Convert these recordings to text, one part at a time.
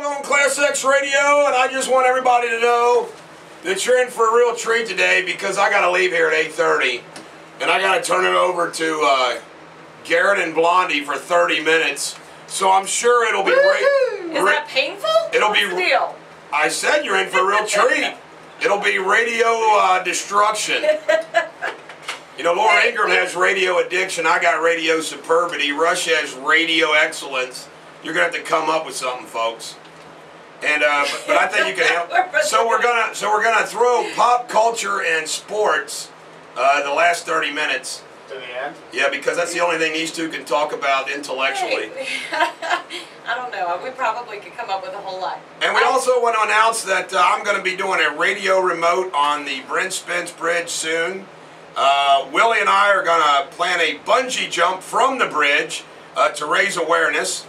on ClassX Radio, and I just want everybody to know that you're in for a real treat today because I got to leave here at 8:30, and I got to turn it over to Garrett and Blondie for 30 minutes. So I'm sure it'll be Is that painful? It'll What's be the deal? I said you're in for a real treat. It'll be radio destruction. You know, Laura Ingram has radio addiction. I got radio superbity. Rush has radio excellence. You're gonna have to come up with something, folks. And but I think you can help. So we're gonna throw pop culture and sports the last 30 minutes. To the end? Yeah, because that's the only thing these two can talk about intellectually. I don't know. We probably could come up with a whole lot. And we also want to announce that I'm going to be doing a radio remote on the Brent Spence Bridge soon. Willie and I are going to plan a bungee jump from the bridge to raise awareness.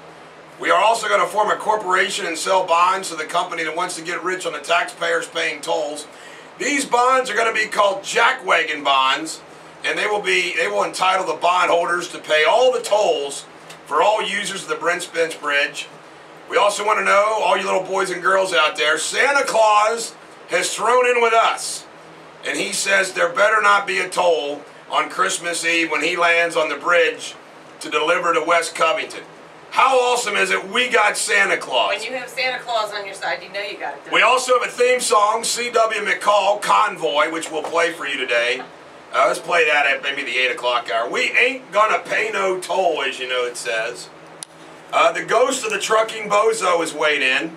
We are also going to form a corporation and sell bonds to the company that wants to get rich on the taxpayers paying tolls. These bonds are going to be called jackwagon bonds, and they will entitle the bondholders to pay all the tolls for all users of the Brent Spence Bridge. We also want to know, all you little boys and girls out there, Santa Claus has thrown in with us. And he says there better not be a toll on Christmas Eve when he lands on the bridge to deliver to West Covington. How awesome is it we got Santa Claus? When you have Santa Claus on your side, you know you got it. We also have a theme song, C.W. McCall, Convoy, which we'll play for you today. Let's play that at maybe the 8 o'clock hour. We ain't gonna pay no toll, as you know it says. The ghost of the trucking bozo has weighed in.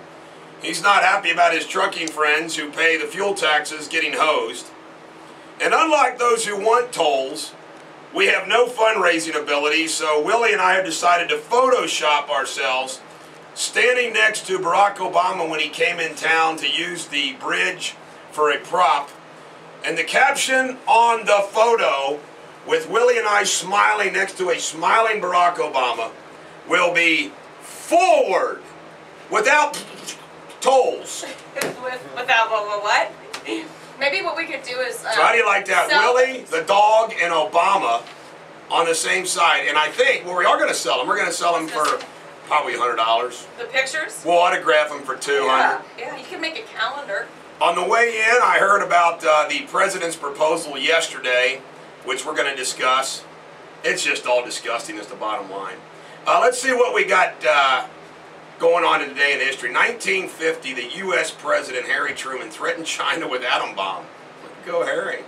He's not happy about his trucking friends who pay the fuel taxes getting hosed. And unlike those who want tolls, we have no fundraising ability, so Willie and I have decided to Photoshop ourselves standing next to Barack Obama when he came in town to use the bridge for a prop. And the caption on the photo, with Willie and I smiling next to a smiling Barack Obama, will be "Forward without tolls." Without what? Maybe what we could do is... So how do you like that? Willie, the dog, and Obama on the same side. And I think, well, we are going to sell them. We're going to sell them for probably $100. The pictures? We'll autograph them for $200. Yeah, you can make a calendar. On the way in, I heard about the president's proposal yesterday, which we're going to discuss. It's just all disgusting is the bottom line. Let's see what we got going on today in history. 1950, the U.S. President Harry Truman threatened China with atom bomb. Go Harry.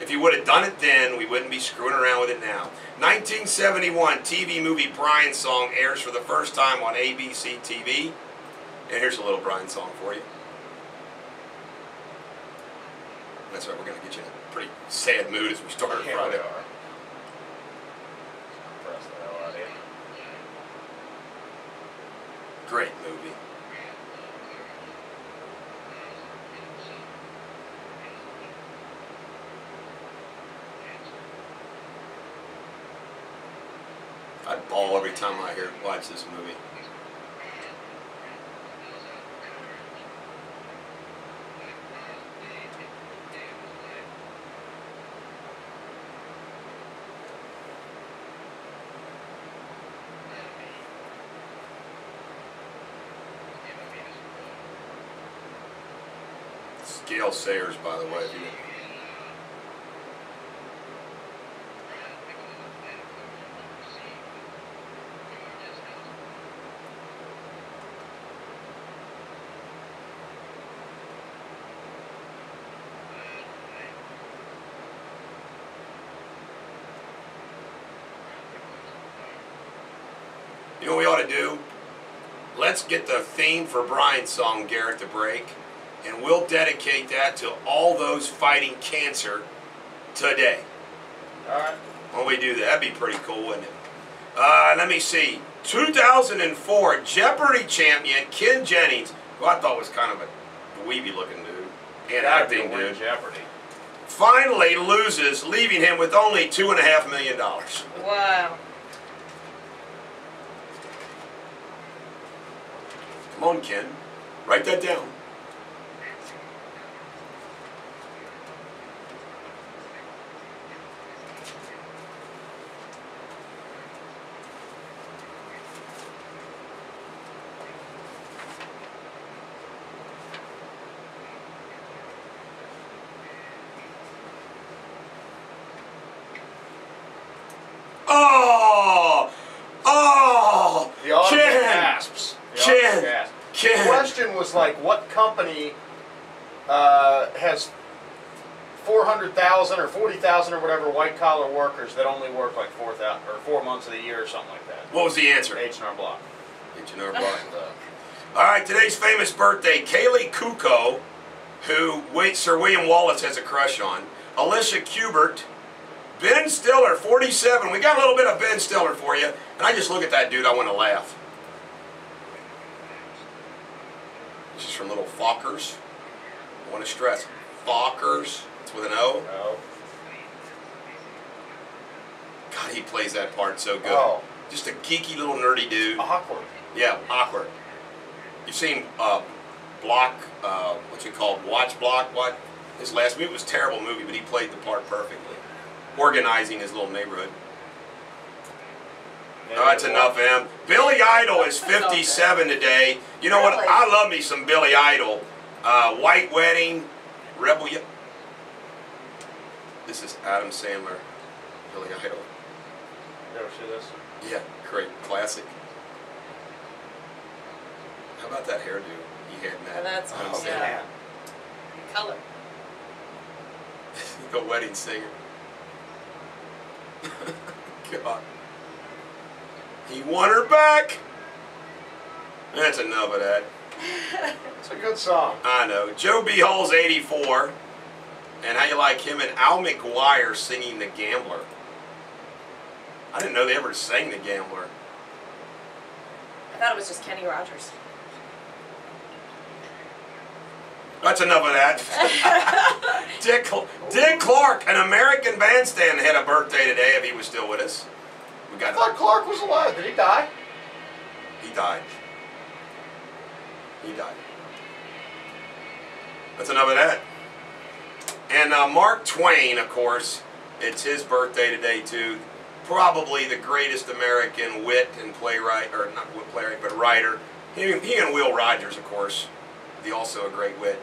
If he would have done it then, we wouldn't be screwing around with it now. 1971, TV movie Brian Song airs for the first time on ABC TV. And here's a little Brian Song for you. That's right, we're going to get you in a pretty sad mood as we start Friday. Press the hell out of here. Great movie. I'd bawl every time I watch this movie. Gail Sayers, by the way. If you know what we ought to do? Let's get the theme for Brian's song, Garrett, to break. And we'll dedicate that to all those fighting cancer today. Alright. When we do that, that'd be pretty cool, wouldn't it? Let me see. 2004 Jeopardy champion Ken Jennings, who I thought was kind of a dweeby looking dude, and acting dude, Jeopardy. finally loses, leaving him with only $2.5 million. Wow. Come on, Ken. Write that down. Ken. The Ken. question was like, what company has 400,000 or 40,000 or whatever white-collar workers that only work like 4,000 or 4 months of the year or something like that? What was the answer? H&R Block. H&R Block. All right, today's famous birthday, Kaylee Kuko, who Sir William Wallace has a crush on. Alicia Kubert. Ben Stiller, 47. We got a little bit of Ben Stiller for you. And I just look at that dude, I want to laugh. This is from Little Fockers. I want to stress, Fockers. It's with an O. No. God, he plays that part so good. Oh. Just a geeky little nerdy dude. Awkward. Yeah, awkward. You've seen Block, what's it called? Watch Block? What? His last movie was a terrible movie, but he played the part perfectly. Organizing his little neighborhood. Oh, that's enough of him. Billy Idol is 57 today. You know what? I love me some Billy Idol. White Wedding, Rebel. This is Adam Sandler. Billy Idol. You ever see this? Yeah, great. Classic. How about that hairdo he had in that? Oh, that's Adam awesome. Sandler? Yeah. Color. The wedding singer. God. He won her back. That's enough of that. It's a good song. I know. Joe B. Hall's 84. And how you like him and Al McGuire singing The Gambler? I didn't know they ever sang The Gambler. I thought it was just Kenny Rogers. That's enough of that. Dick Clark, an American bandstand, had a birthday today if he was still with us. We I thought Clark was alive. Did he die? He died. He died. That's enough of that. And Mark Twain, of course, it's his birthday today too. Probably the greatest American wit and playwright, or not playwright, but writer. He and Will Rogers, of course. Also a great wit.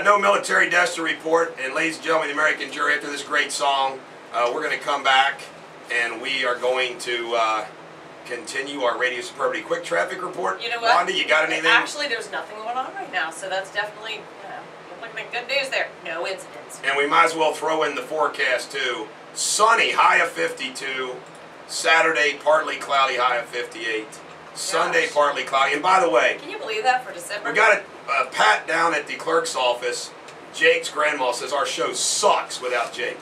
No military deaths to report. And ladies and gentlemen, the American jury, after this great song, we're going to come back and we are going to continue our Radio Superbity quick traffic report. You know what? Wanda, you got anything? Actually, there's nothing going on right now, so that's definitely, you're looking at good news there. No incidents. And we might as well throw in the forecast too. Sunny, high of 52. Saturday, partly cloudy, high of 58. Sunday, partly cloudy. And by the way, Can you believe that for December? we got a Pat down at the clerk's office. Jake's grandma says our show sucks without Jake.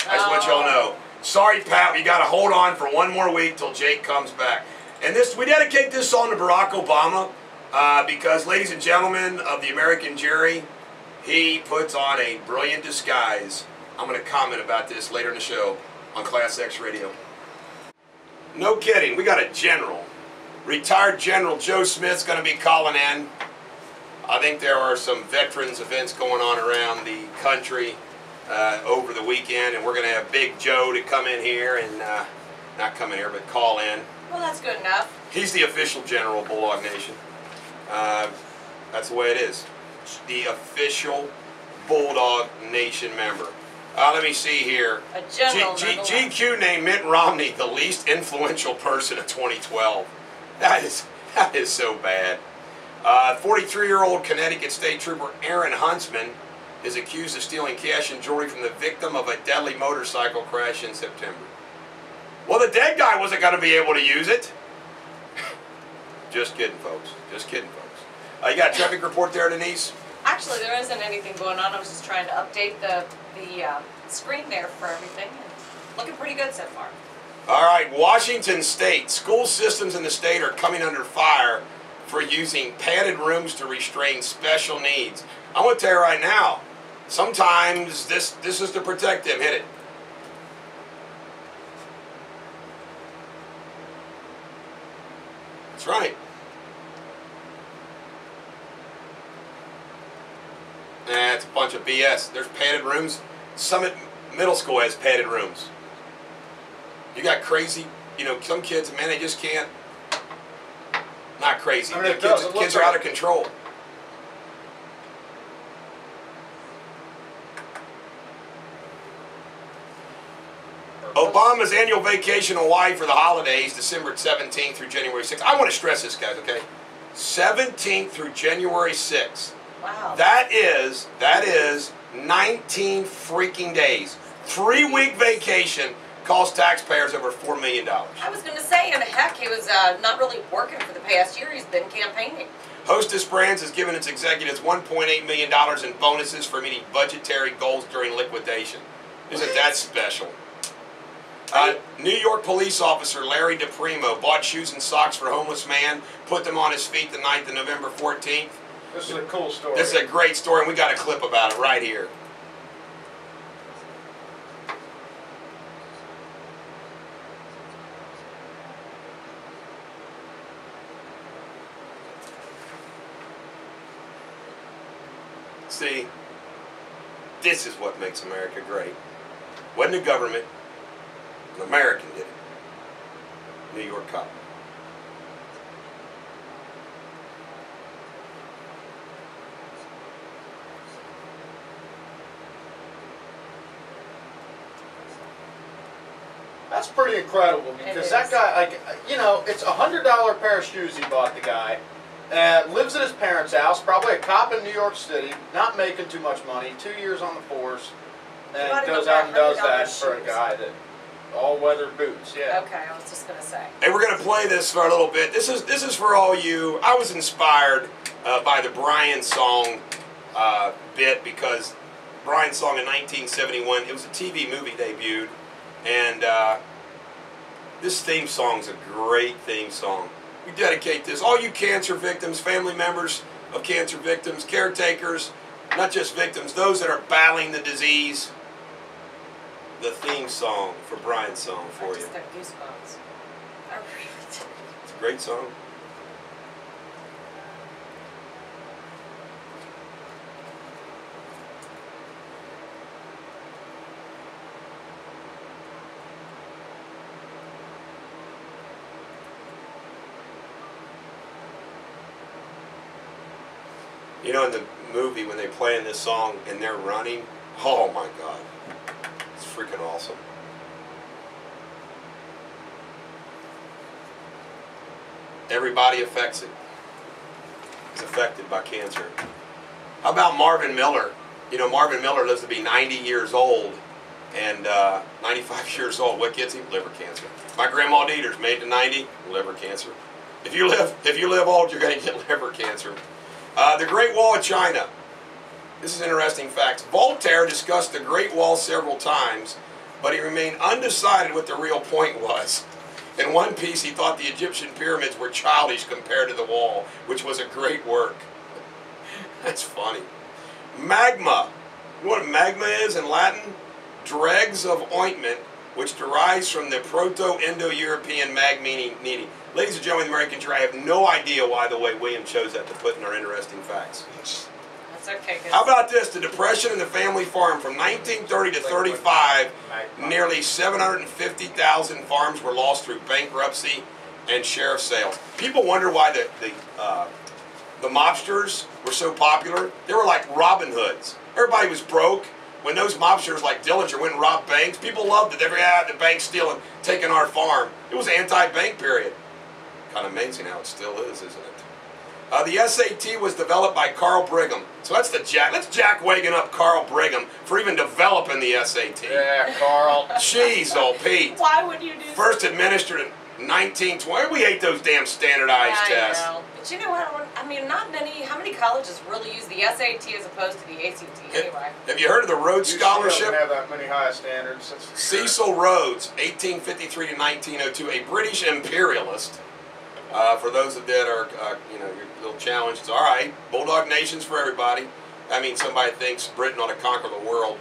I just want y'all to know. Sorry, Pat, we got to hold on for one more week till Jake comes back. And we dedicate this song to Barack Obama because, ladies and gentlemen of the American jury, he puts on a brilliant disguise. I'm going to comment about this later in the show on ClassX Radio. No kidding, we got a general. Retired General Joe Smith's going to be calling in. I think there are some veterans events going on around the country over the weekend, and we're going to have Big Joe to come in here and not come in here, but call in. Well, that's good enough. He's the official general of Bulldog Nation. That's the way it is. The official Bulldog Nation member. Let me see here. A general. GQ named Mitt Romney the least influential person of 2012. That is so bad. 43-year-old Connecticut State Trooper Aaron Huntsman is accused of stealing cash and jewelry from the victim of a deadly motorcycle crash in September. Well, the dead guy wasn't going to be able to use it. Just kidding, folks. Just kidding, folks. You got a traffic report there, Denise? Actually, there isn't anything going on. I was just trying to update the screen there for everything. And looking pretty good so far. All right, Washington State. School systems in the state are coming under fire for using padded rooms to restrain special needs. I want to tell you right now, sometimes this is to protect them. Hit it. That's right. It's a bunch of BS. There's padded rooms. Summit Middle School has padded rooms. You got crazy, some kids, man, they just can't. Not crazy. I mean, The kids are out of control. Obama's annual vacation in Hawaii for the holidays, December 17th through January 6th. I want to stress this, guys, okay? 17th through January 6th. Wow. That is 19 freaking days. 3-week vacation cost taxpayers over $4 million. I was going to say, and heck, he was not really working for the past year. He's been campaigning. Hostess Brands has given its executives $1.8 million in bonuses for meeting budgetary goals during liquidation. Isn't that special? New York police officer Larry DePrimo bought shoes and socks for a homeless man, put them on his feet the night of November 14th. This is a cool story. This is a great story, and we got a clip about it right here. See, this is what makes America great. Wasn't the government, an American did it. New York cop. That's pretty incredible because that guy, like, you know, it's $100 pair of shoes he bought the guy. Lives at his parents' house, probably a cop in New York City, not making too much money, 2 years on the force, and goes out and does that for a guy that all-weather boots. Yeah. Okay, I was just gonna say. Hey, we're gonna play this for a little bit. This is for all you. I was inspired by the Brian song bit because Brian's song in 1971. It was a TV movie debuted, and this theme song's a great theme song. We dedicate this. All you cancer victims, family members of cancer victims, caretakers, not just victims, those that are battling the disease. The theme song for Brian's song for you. I just got goosebumps. I really did. It's a great song. You know, in the movie, when they play in this song and they're running, oh my God, it's freaking awesome. Everybody affects it. Is affected by cancer. How about Marvin Miller? You know, Marvin Miller lives to be 90 years old, and 95 years old. What gets him? Liver cancer. My grandma Deters made it to 90, liver cancer. If you live old, you're going to get liver cancer. The Great Wall of China. This is interesting facts. Voltaire discussed the Great Wall several times, but he remained undecided what the real point was. In one piece, he thought the Egyptian pyramids were childish compared to the wall, which was a great work. That's funny. Magma. You know what magma is in Latin? Dregs of ointment, which derives from the Proto-Indo-European mag meaning needy. Ladies and gentlemen, the American jury, I have no idea why the way William chose that to put in our interesting facts. That's okay. How about this? The Depression in the Family Farm. From 1930 to 35, nearly 750,000 farms were lost through bankruptcy and sheriff sales. People wonder why the mobsters were so popular. They were like Robin Hoods. Everybody was broke. When those mobsters like Dillinger went and robbed banks, people loved it. They had the bank stealing, taking our farm. It was an anti-bank period. Kind of amazing how it still is, isn't it? The SAT was developed by Carl Brigham. So that's let's Jack Wagon up Carl Brigham for even developing the SAT. Yeah, Carl. Jeez, old Pete. Why would you do that? First administered in 1920. We hate those damn standardized tests. I know. But you know what? I mean, not many. How many colleges really use the SAT as opposed to the ACT anyway? Have you heard of the Rhodes Scholarship? You don't have that many high standards. Cecil Rhodes, 1853 to 1902, a British imperialist. For those that are, you know, you're a little challenged, it's all right. Bulldog nations for everybody. I mean, somebody thinks Britain ought to conquer the world.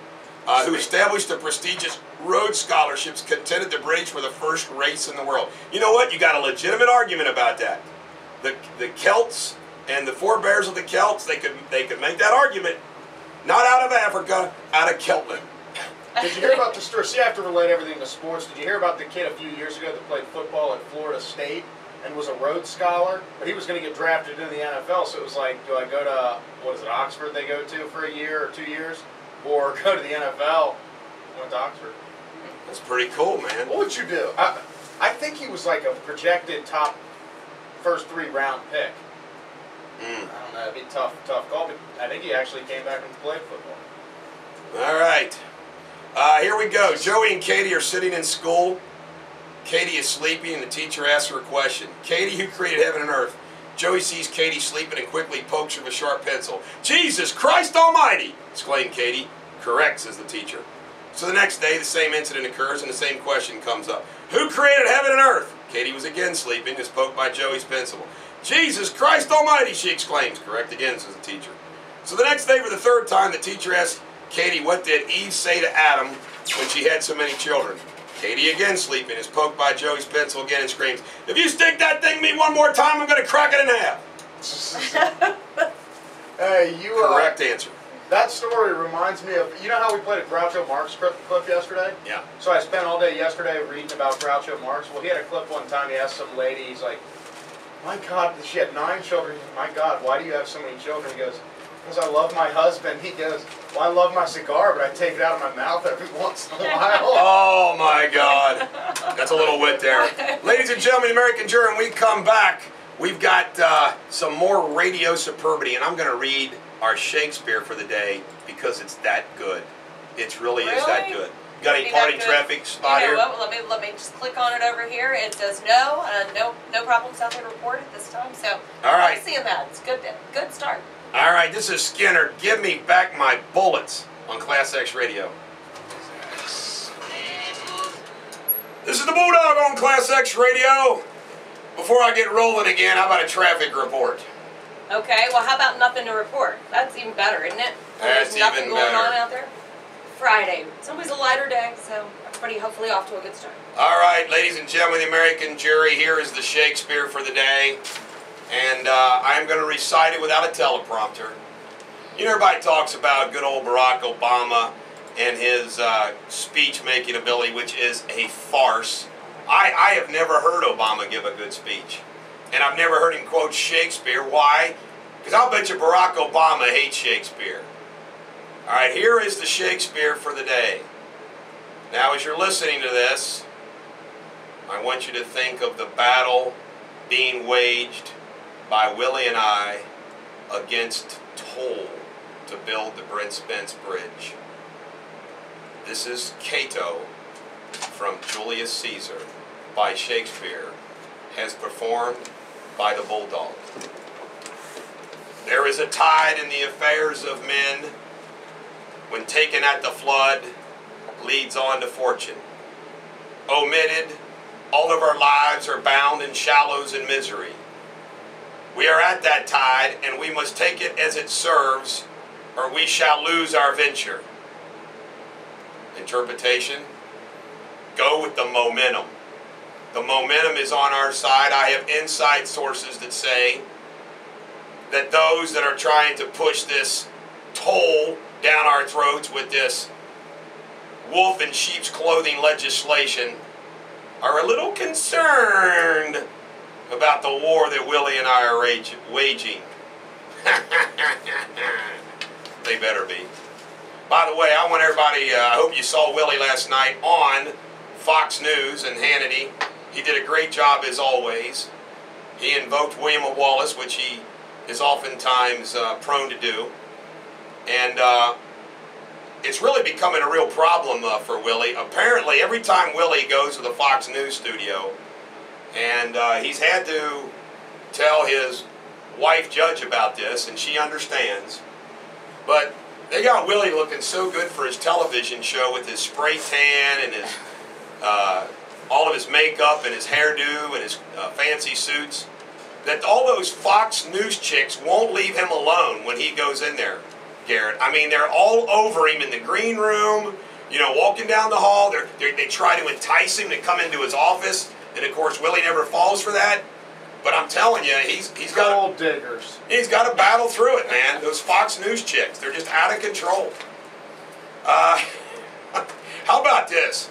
Who established the prestigious Rhodes Scholarships, contended the British were the first race in the world. You know what? You got a legitimate argument about that. The Celts and the forebears of the Celts, they could make that argument. Not out of Africa, out of Keltland. Did you hear about the story? See, I have to relate everything to sports. Did you hear about the kid a few years ago that played football at Florida State and was a Rhodes Scholar? But he was going to get drafted into the NFL, so it was like, do I go to, what is it, Oxford they go to for a year or 2 years? Or go to the NFL? Went to Oxford. That's pretty cool, man. What would you do? I think he was like a projected top first 3 round pick. that'd be a tough call. But I think he actually came back and played football. All right. Here we go. Joey and Katie are sitting in school. Katie is sleeping, and the teacher asks her a question. Katie, who created heaven and earth? Joey sees Katie sleeping and quickly pokes her with a sharp pencil. Jesus Christ Almighty! Exclaimed Katie. Correct, says the teacher. So the next day, the same incident occurs, and the same question comes up. Who created heaven and earth? Katie was again sleeping, just poked by Joey's pencil. Jesus Christ Almighty, she exclaims. Correct again, says the teacher. So the next day, for the third time, the teacher asks Katie, what did Eve say to Adam when she had so many children? Katie again sleeping is poked by Joey's pencil again and screams, if you stick that thing me one more time, I'm going to crack it in half. Hey, Correct answer. That story reminds me of, you know how we played a Groucho Marx clip yesterday? Yeah. So I spent all day yesterday reading about Groucho Marx. Well, he had a clip one time, he asked some lady, he's like, my God, she had 9 children. My God, why do you have so many children? He goes, because I love my husband. He goes, well, I love my cigar, but I take it out of my mouth every once in a while. Oh, my God. That's a little wit there. Ladies and gentlemen, the American Jury, when we come back, we've got some more radio superbity, and I'm going to read our Shakespeare for the day because it's that good. It really is that good. You got any party traffic spot here? Let me just click on it over here. It says no problems out there reported this time. So all right, I'm seeing that. It's good start. All right, this is Skinner. Give me back my bullets on ClassX Radio. This is the Bulldog on ClassX Radio. Before I get rolling again, how about a traffic report? Okay, well, how about nothing to report? That's even better, isn't it? That's There's nothing even going better. on out there. Friday. It's always a lighter day, so everybody hopefully off to a good start. All right, ladies and gentlemen, the American Jury, here is the Shakespeare for the day. And I am going to recite it without a teleprompter. You know, everybody talks about good old Barack Obama and his speech-making ability, which is a farce. I have never heard Obama give a good speech. And I've never heard him quote Shakespeare. Why? Because I'll bet you Barack Obama hates Shakespeare. All right, here is the Shakespeare for the day. Now, as you're listening to this, I want you to think of the battle being waged by Willie and I against toll to build the Brent Spence Bridge. This is Cato from Julius Caesar by Shakespeare, as performed by the Bulldog. There is a tide in the affairs of men, when taken at the flood, leads on to fortune. Omitted, all of our lives are bound in shallows and misery. We are at that tide, and we must take it as it serves, or we shall lose our venture. Interpretation: go with the momentum. The momentum is on our side. I have inside sources that say that those that are trying to push this toll down our throats with this wolf in sheep's clothing legislation are a little concerned about the war that Willie and I are waging. They better be. By the way, I want everybody, I hope you saw Willie last night on Fox News and Hannity. He did a great job as always. He invoked William Wallace, which he is oftentimes prone to do. And it's really becoming a real problem for Willie. Apparently, every time Willie goes to the Fox News studio, and he's had to tell his wife Judge about this, and she understands, but they got Willie looking so good for his television show with his spray tan and his all of his makeup and his hairdo and his fancy suits, that all those Fox News chicks won't leave him alone when he goes in there, Garrett. I mean, they're all over him in the green room, you know, walking down the hall. They try to entice him to come into his office, and of course Willie never falls for that. But I'm telling you, he's got gold diggers. He's got to battle through it, man. Those Fox News chicks, they're just out of control. How about this?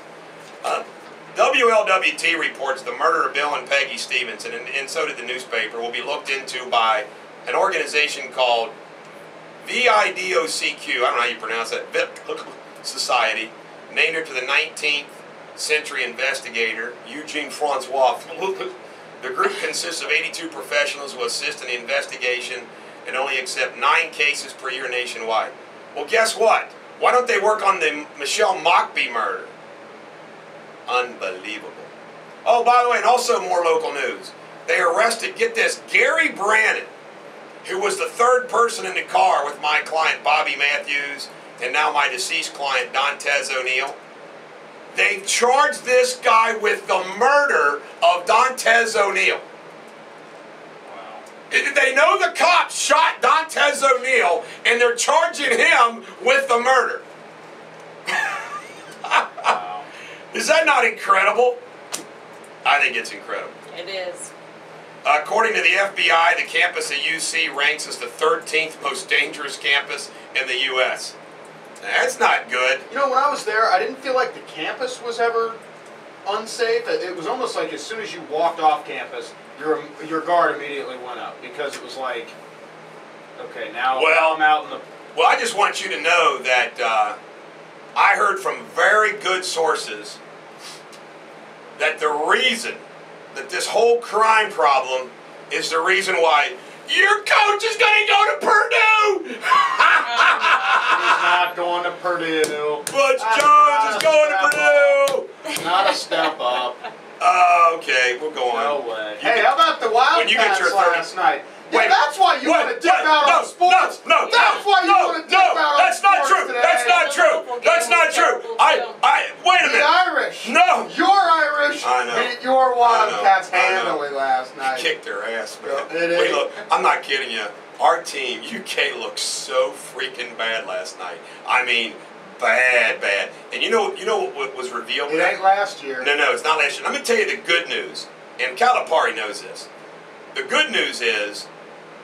WLWT reports the murder of Bill and Peggy Stevenson, and so did the newspaper, will be looked into by an organization called VIDOCQ, I don't know how you pronounce that, Society, named after the 19th century investigator, Eugene Francois. The group consists of 82 professionals who assist in the investigation and only accept 9 cases per year nationwide. Well, guess what? Why don't they work on the Michelle Mockbee murder? Unbelievable. Oh, by the way, and also more local news. They arrested, get this, Gary Brannon, who was the 3rd person in the car with my client Bobby Matthews and now my deceased client Dantes O'Neill. They charged this guy with the murder of Dantes O'Neill. Wow. They know the cops shot Dantes O'Neill and they're charging him with the murder. Wow. Is that not incredible? I think it's incredible. It is. According to the FBI, the campus at UC ranks as the 13th most dangerous campus in the U.S. That's not good. You know, when I was there, I didn't feel like the campus was ever unsafe. It was almost like as soon as you walked off campus, your guard immediately went up because it was like, okay, now I'm out in the... Well, I just want you to know that I heard from very good sources that the reason that this whole crime problem is the reason why your coach is going to go to Purdue! He's not going to Purdue. Butch Jones is going to Purdue! Not a step up. Okay, we'll go on. No way. Hey, how about the Wildcats last night? Yeah, that's why you want to dip out on sports. No, that's why you want to dip out on that's not sports true. today. That's not true. That's not true. Wait a minute. The Irish. No. Your Irish I know. beat your Wildcats I know. handily last night. Kicked their ass, man. Wait, look, I'm not kidding you. Our team, UK, looked so freaking bad last night. I mean, bad. And you know what was revealed? It ain't last year. No, it's not last year. Let me tell you the good news. And Calipari knows this. The good news is,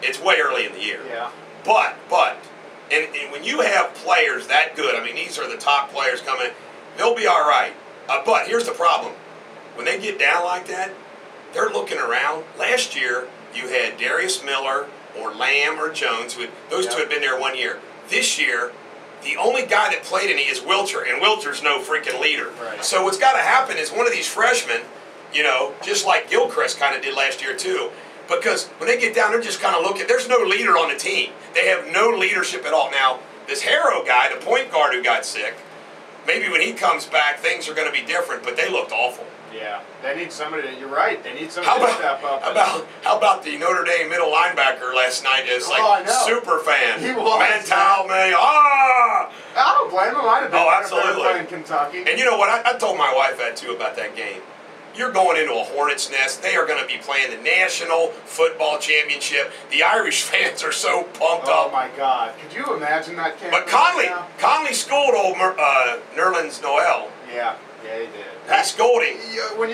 it's way early in the year. Yeah. But, and when you have players that good, I mean, these are the top players coming, they'll be all right. But here's the problem. When they get down like that, they're looking around. Last year, you had Darius Miller or Lamb or Jones. Those two had been there 1 year. This year, the only guy that played any is Wilcher, and Wilcher's no freaking leader. Right. So what's got to happen is one of these freshmen, just like Gilchrist kind of did last year too, because when they get down, they're just kind of looking. There's no leader on the team. They have no leadership at all. Now, this Harrow guy, the point guard who got sick, maybe when he comes back, things are going to be different, but they looked awful. Yeah, they need somebody you're right, they need somebody to step up. How about the Notre Dame middle linebacker last night is super fan. He was. Mantal, man. I don't blame him. I'd have been absolutely. playing Kentucky. And you know what? I told my wife that too about that game. You're going into a hornet's nest. They are going to be playing the National Football Championship. The Irish fans are so pumped up. Oh my God! Could you imagine that campaign? But Conley schooled old Nerlens Noel. Yeah, he did. He schooled him. When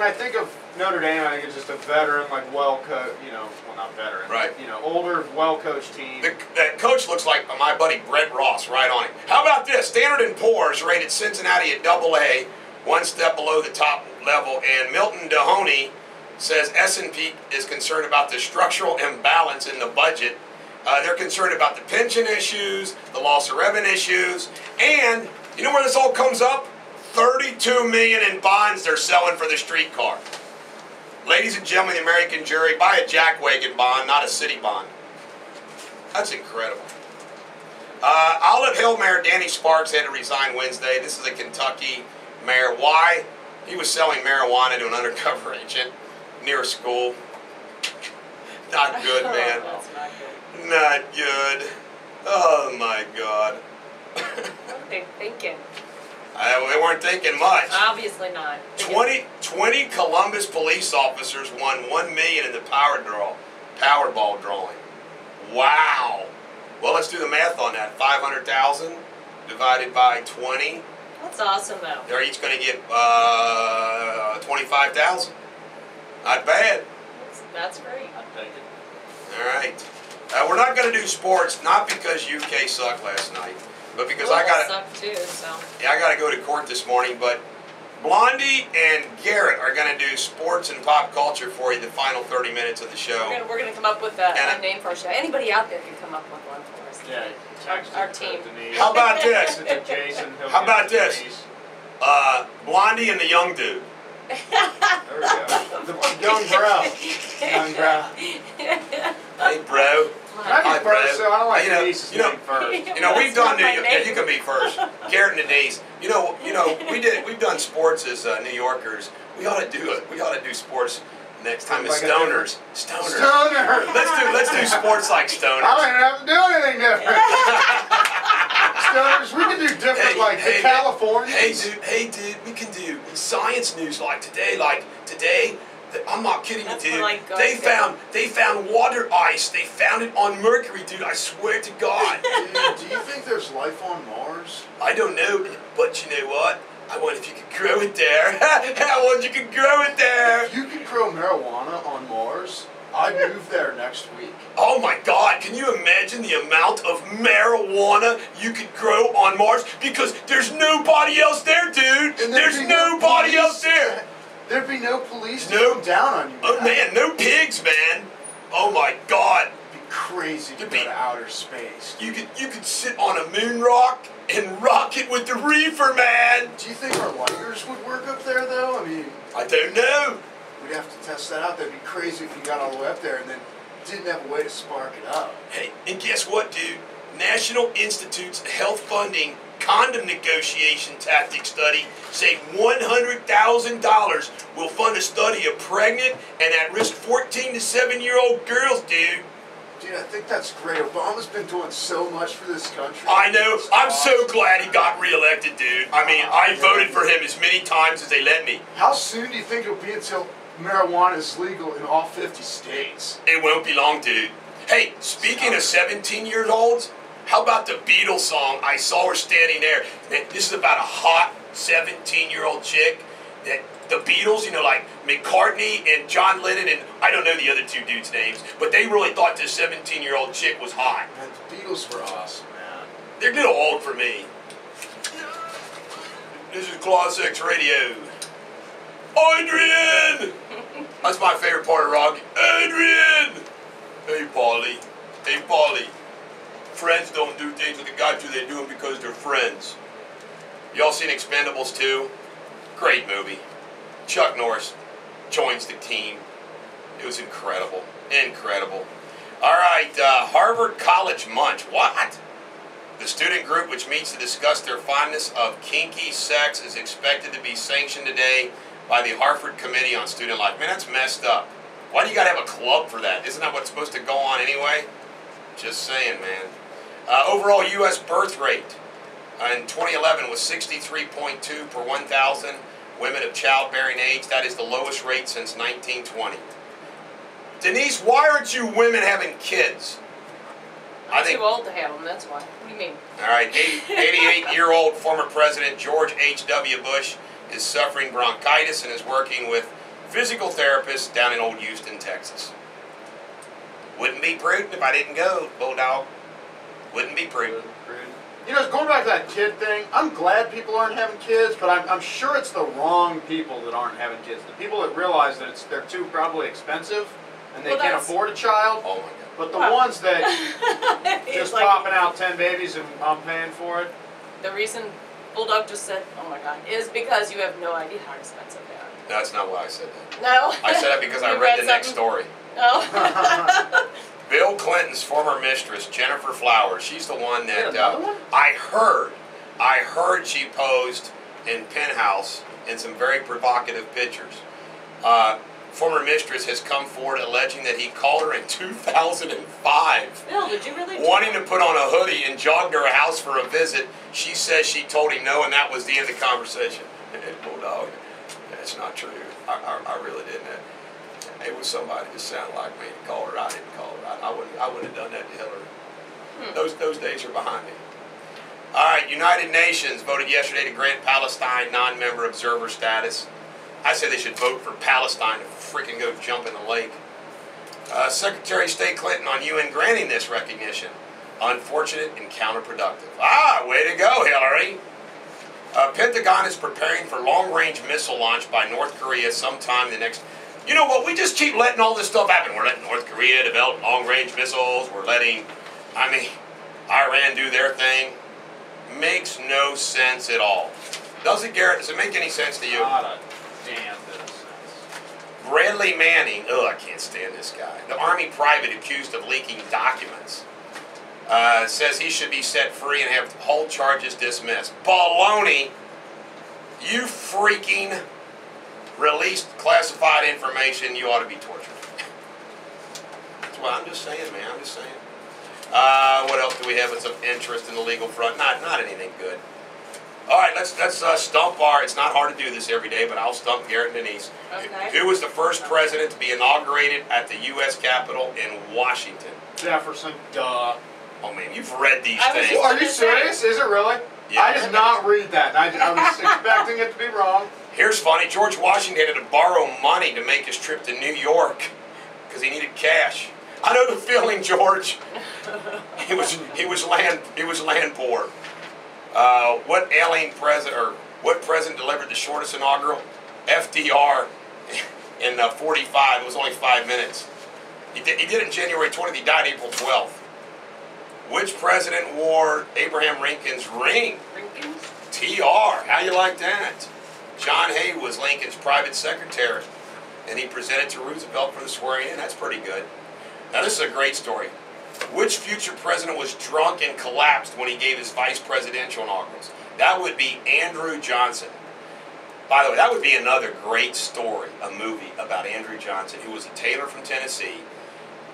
I think of Notre Dame, I think it's just a veteran, like well-coached, well, not veteran, right? Older, well-coached team. That coach looks like my buddy Brett Ross, right on him. How about this? Standard & Poor's rated Cincinnati at AA, one step below the top level, and Milton Dehoney says S&P is concerned about the structural imbalance in the budget. They're concerned about the pension issues, the loss of revenue issues, and you know where this all comes up? $32 million in bonds they're selling for the streetcar. Ladies and gentlemen, the American jury, buy a jackwagon bond, not a city bond. That's incredible. Olive Hill Mayor Danny Sparks had to resign Wednesday. This is a Kentucky mayor. Why? He was selling marijuana to an undercover agent near a school. Not good, man. That's not good. Not good. Oh, my God. What are they thinking? They weren't thinking much. Obviously not. 20 Columbus police officers won $1 million in the Powerball drawing. Wow. Well, let's do the math on that. 500,000 divided by 20. That's awesome, though. They're each going to get 25,000. Not bad. That's great. I'd take it. All right. We're not going to do sports, not because UK sucked last night, but because I got to go to court this morning. But Blondie and Garrett are going to do sports and pop culture for you the final 30 minutes of the show. We're going to come up with a name for our show. Anybody out there can come up with one for us. Yeah, our team. How about this? Jason, how about this? Blondie and the young dude. There we go. The young bro. Young bro. Hey, bro. Can I Hi, be first? Brad. So I don't like You know- Denise's you know- name first. You know, we've done That's New. not my Yeah, name. you can be first. Garrett and Denise. You know, we've done sports as New Yorkers. We ought to do it. We ought to do sports next time as Like a stoners. different- Stoners. Stoner! Let's do sports like I stoners. don't even have to do anything different. Stoners, we can do different, like the Californians. Hey dude, we can do science news like today. I'm not kidding you, That's dude. for, like, They God. found water ice. They found it on Mercury, dude. I swear to God. Dude, do you think there's life on Mars? I don't know, but you know what? I wonder if you could grow it there. I wonder if you could grow it there. If you could grow marijuana on Mars, I'd move there next week. Oh my God, can you imagine the amount of marijuana you could grow on Mars? Because there's nobody else there, dude. And There's nobody else there. There'd be no police to No. come down on you. Oh man, no pigs, man. Oh my God. It'd be crazy to You'd go be- to outer space. You could sit on a moon rock and rock it with the reefer, man. Do you think our lighters would work up there, though? I mean, I don't know. we'd have to test that out. That'd be crazy if you got all the way up there and then didn't have a way to spark it up. Hey, and guess what, dude? National Institutes of Health Funding condom negotiation tactic study say $100,000 will fund a study of pregnant and at-risk 14 to 7-year-old girls, dude. Dude, I think that's great. Obama's been doing so much for this country. I know. It's I'm so awesome. glad he got reelected, dude. I mean, I voted for him as many times as they let me. How soon do you think it'll be until marijuana is legal in all 50 states? It won't be long, dude. Hey, speaking of 17-year-olds, how about the Beatles song, I Saw Her Standing There? And this is about a hot 17-year-old chick that the Beatles, like McCartney and John Lennon, and I don't know the other two dudes' names, but they really thought this 17-year-old chick was hot. Man, the Beatles were awesome, man. They're a little old for me. This is ClassX Radio. Adrian! That's my favorite part of rock. Adrian! Hey, Paulie. Hey, Paulie. Friends don't do things with the guys who they do them because they're friends. Y'all seen Expendables 2? Great movie. Chuck Norris joins the team. It was incredible. Incredible. All right, Harvard College Munch. What? The student group which meets to discuss their fondness of kinky sex is expected to be sanctioned today by the Harvard Committee on Student Life. Man, that's messed up. Why do you got to have a club for that? Isn't that what's supposed to go on anyway? Just saying, man. Overall U.S. birth rate in 2011 was 63.2 per 1,000 women of childbearing age. That is the lowest rate since 1920. Denise, why aren't you women having kids? I'm too old to have them, that's why. What do you mean? All right, 88-year-old former President George H.W. Bush is suffering bronchitis and is working with physical therapists down in Old Houston, Texas. Wouldn't be prudent if I didn't go, Bulldog. Wouldn't be prudent. You know, going back to that kid thing, I'm glad people aren't having kids, but I'm sure it's the wrong people that aren't having kids. The people that realize that they're too probably expensive and they can't afford a child. Oh my God. But the ones that just like, popping out 10 babies and I'm paying for it. the reason Bulldog just said, oh my God, is because you have no idea how expensive they are. No, that's not why I said that. No? I said that because I You read the next something? story. Oh. Bill Clinton's former mistress, Jennifer Flowers, she's the one that another one? I heard she posed in Penthouse in some very provocative pictures. Former mistress has come forward alleging that he called her in 2005. Bill, did you really do Wanting that? to put on a hoodie and jogged to her house for a visit. She says she told him no, and that was the end of the conversation. Bulldog, that's not true. I really didn't. It was somebody that sounded like me to call her. I didn't call her. I wouldn't have done that to Hillary. Those days are behind me. All right, United Nations voted yesterday to grant Palestine non-member observer status. I say they should vote for Palestine to freaking go jump in the lake. Secretary of State Clinton on UN granting this recognition. Unfortunate and counterproductive. Way to go, Hillary. Pentagon is preparing for long-range missile launch by North Korea sometime the next... You know what? We just keep letting all this stuff happen. We're letting North Korea develop long-range missiles. We're letting, Iran do their thing. Makes no sense at all. Does it, Garrett? Does it make any sense to you? Not a damn bit of sense. Bradley Manning, I can't stand this guy. The Army private accused of leaking documents says he should be set free and have all charges dismissed. Baloney! You freaking released classified information. You ought to be tortured. That's what I'm just saying, man. I'm just saying. What else do we have that's of interest in the legal front? Not anything good. All right, let's stump our. It's not hard to do this every day, but I'll stump Garrett and Denise. Okay. Who was the first president to be inaugurated at the U.S. Capitol in Washington? Jefferson, duh. Oh man, you've read these I was things. Are you serious? Is it really? Yeah. I did not read that. I was expecting it to be wrong. Here's funny. George Washington had to borrow money to make his trip to New York because he needed cash. I know the feeling, George. He was land poor. What alien president or what president delivered the shortest inaugural? FDR in 45. It was only 5 minutes. He did it in January 20th. He died April 12th. Which president wore Abraham Lincoln's ring? Lincoln's? TR. How you like that? John Hay was Lincoln's private secretary, and he presented to Roosevelt for the swearing in. That's pretty good. Now this is a great story. Which future president was drunk and collapsed when he gave his vice presidential inaugurals? That would be Andrew Johnson. By the way, that would be another great story, a movie about Andrew Johnson, who was a tailor from Tennessee,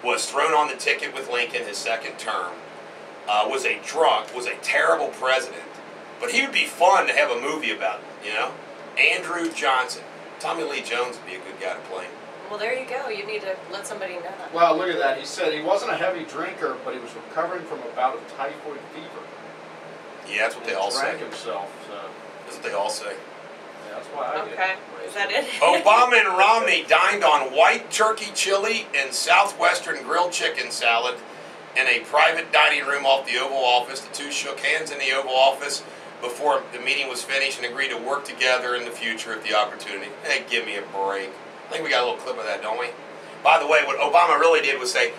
was thrown on the ticket with Lincoln his second term, was a drunk, was a terrible president, but he would be fun to have a movie about, you know? Andrew Johnson. Tommy Lee Jones would be a good guy to play. Well, there you go. You need to let somebody know that. Well, look at that. He said he wasn't a heavy drinker, but he was recovering from a bout of typhoid fever. Yeah, that's what they all say. Drank himself, so That's what they all say. yeah, that's why I get Okay. Is that it? Obama and Romney dined on white turkey chili and southwestern grilled chicken salad in a private dining room off the Oval Office. The two shook hands in the Oval Office before the meeting was finished and agreed to work together in the future if the opportunity. Hey, give me a break. I think we got a little clip of that, don't we? By the way, what Obama really did was say,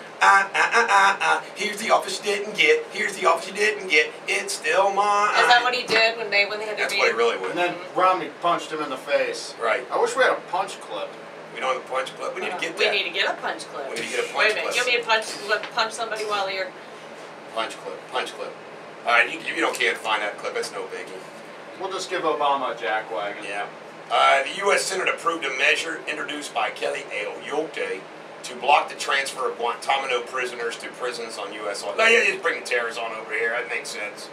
here's the office you didn't get, here's the office you didn't get, it's still mine. Is that what he did when they had their That's meeting? what he really would. And then Romney punched him in the face. Right. I wish we had a punch clip. We don't have a punch clip. We need to get We that. need to get a punch clip. We need to get a punch Wait a minute. clip. Give me a punch clip. Punch somebody while you're. Punch clip. Punch clip. All right, you can't find that clip. That's no biggie. We'll just give Obama a jackwagon. Yeah. The U.S. Senate approved a measure introduced by Kelly Ayotte to block the transfer of Guantanamo prisoners to prisons on U.S. soil. No, yeah, just bring the terrorists on over here. That makes sense.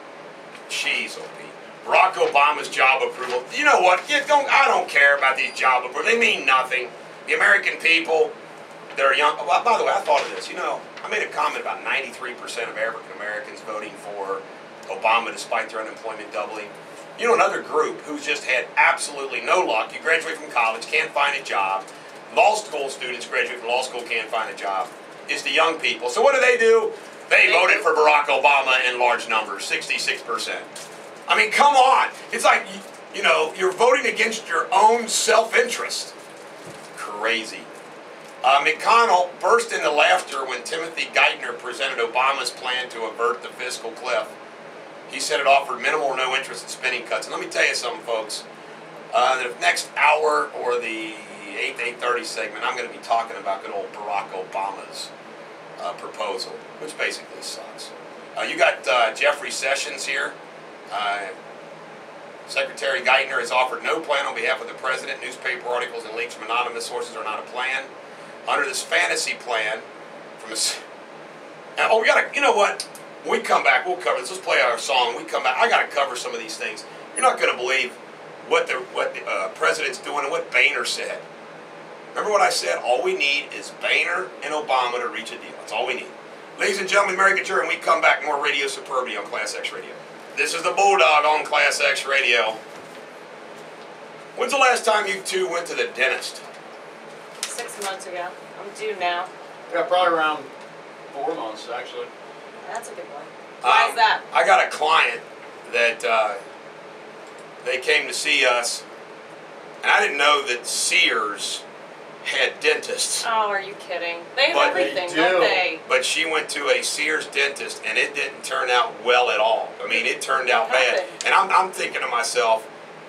Jeez, O.P. Barack Obama's job approval. You know what? I don't care about these job approvals. They mean nothing. The American people, they're young. Well, by the way, I thought of this. You know, I made a comment about 93% of African Americans voting for Obama despite their unemployment doubling. You know, another group who's just had absolutely no luck. You graduate from college, can't find a job. Law school students graduate from law school, can't find a job. Is the young people. So what do? They voted for Barack Obama in large numbers, 66%. I mean, come on. It's like, you know, you're voting against your own self-interest. Crazy. McConnell burst into laughter when Timothy Geithner presented Obama's plan to avert the fiscal cliff. He said it offered minimal or no interest in spending cuts. And let me tell you something, folks. The next hour or the 8:30 segment, I'm going to be talking about good old Barack Obama's proposal, which basically sucks. You got Jeffrey Sessions here. Secretary Geithner has offered no plan on behalf of the president. Newspaper articles and leaks from anonymous sources are not a plan. Under this fantasy plan, we got to, you know what? When we come back, we'll cover this. Let's play our song. When we come back, I got to cover some of these things. You're not going to believe what the president's doing and what Boehner said. Remember what I said? All we need is Boehner and Obama to reach a deal. That's all we need. Ladies and gentlemen, Mary Couture, and we come back, more Radio Superbia on ClassX Radio. This is the Bulldog on ClassX Radio. When's the last time you two went to the dentist? 6 months ago. I'm due now. Yeah, probably around 4 months, actually. That's a good one. Why is that? I got a client that they came to see us, and I didn't know that Sears had dentists. Oh, are you kidding? They have But everything, they don't do. they? But she went to a Sears dentist, and it didn't turn out well at all. I mean, it turned out What bad. happened? And I'm thinking to myself,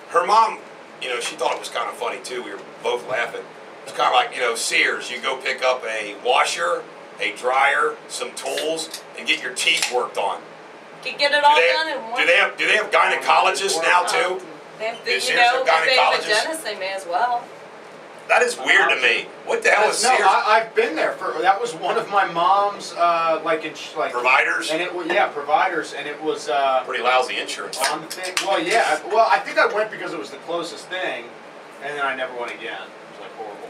her mom, you know, she thought it was kind of funny too. We were both laughing. It's kind of like, you know, Sears. You go pick up a washer, a dryer, some tools, and get your teeth worked on. Can get it all done in one. Do they have gynecologists now too? They have, Is you Sears know, a if they have a gynecologist? dentist, they may as well. That is weird to me. What the hell is No, Sears? I've been there. That was one of my mom's Providers? And it was, yeah, providers, and it was Pretty lousy insurance. on the thing. Well, yeah. Well, I think I went because it was the closest thing, and then I never went again. It was like horrible.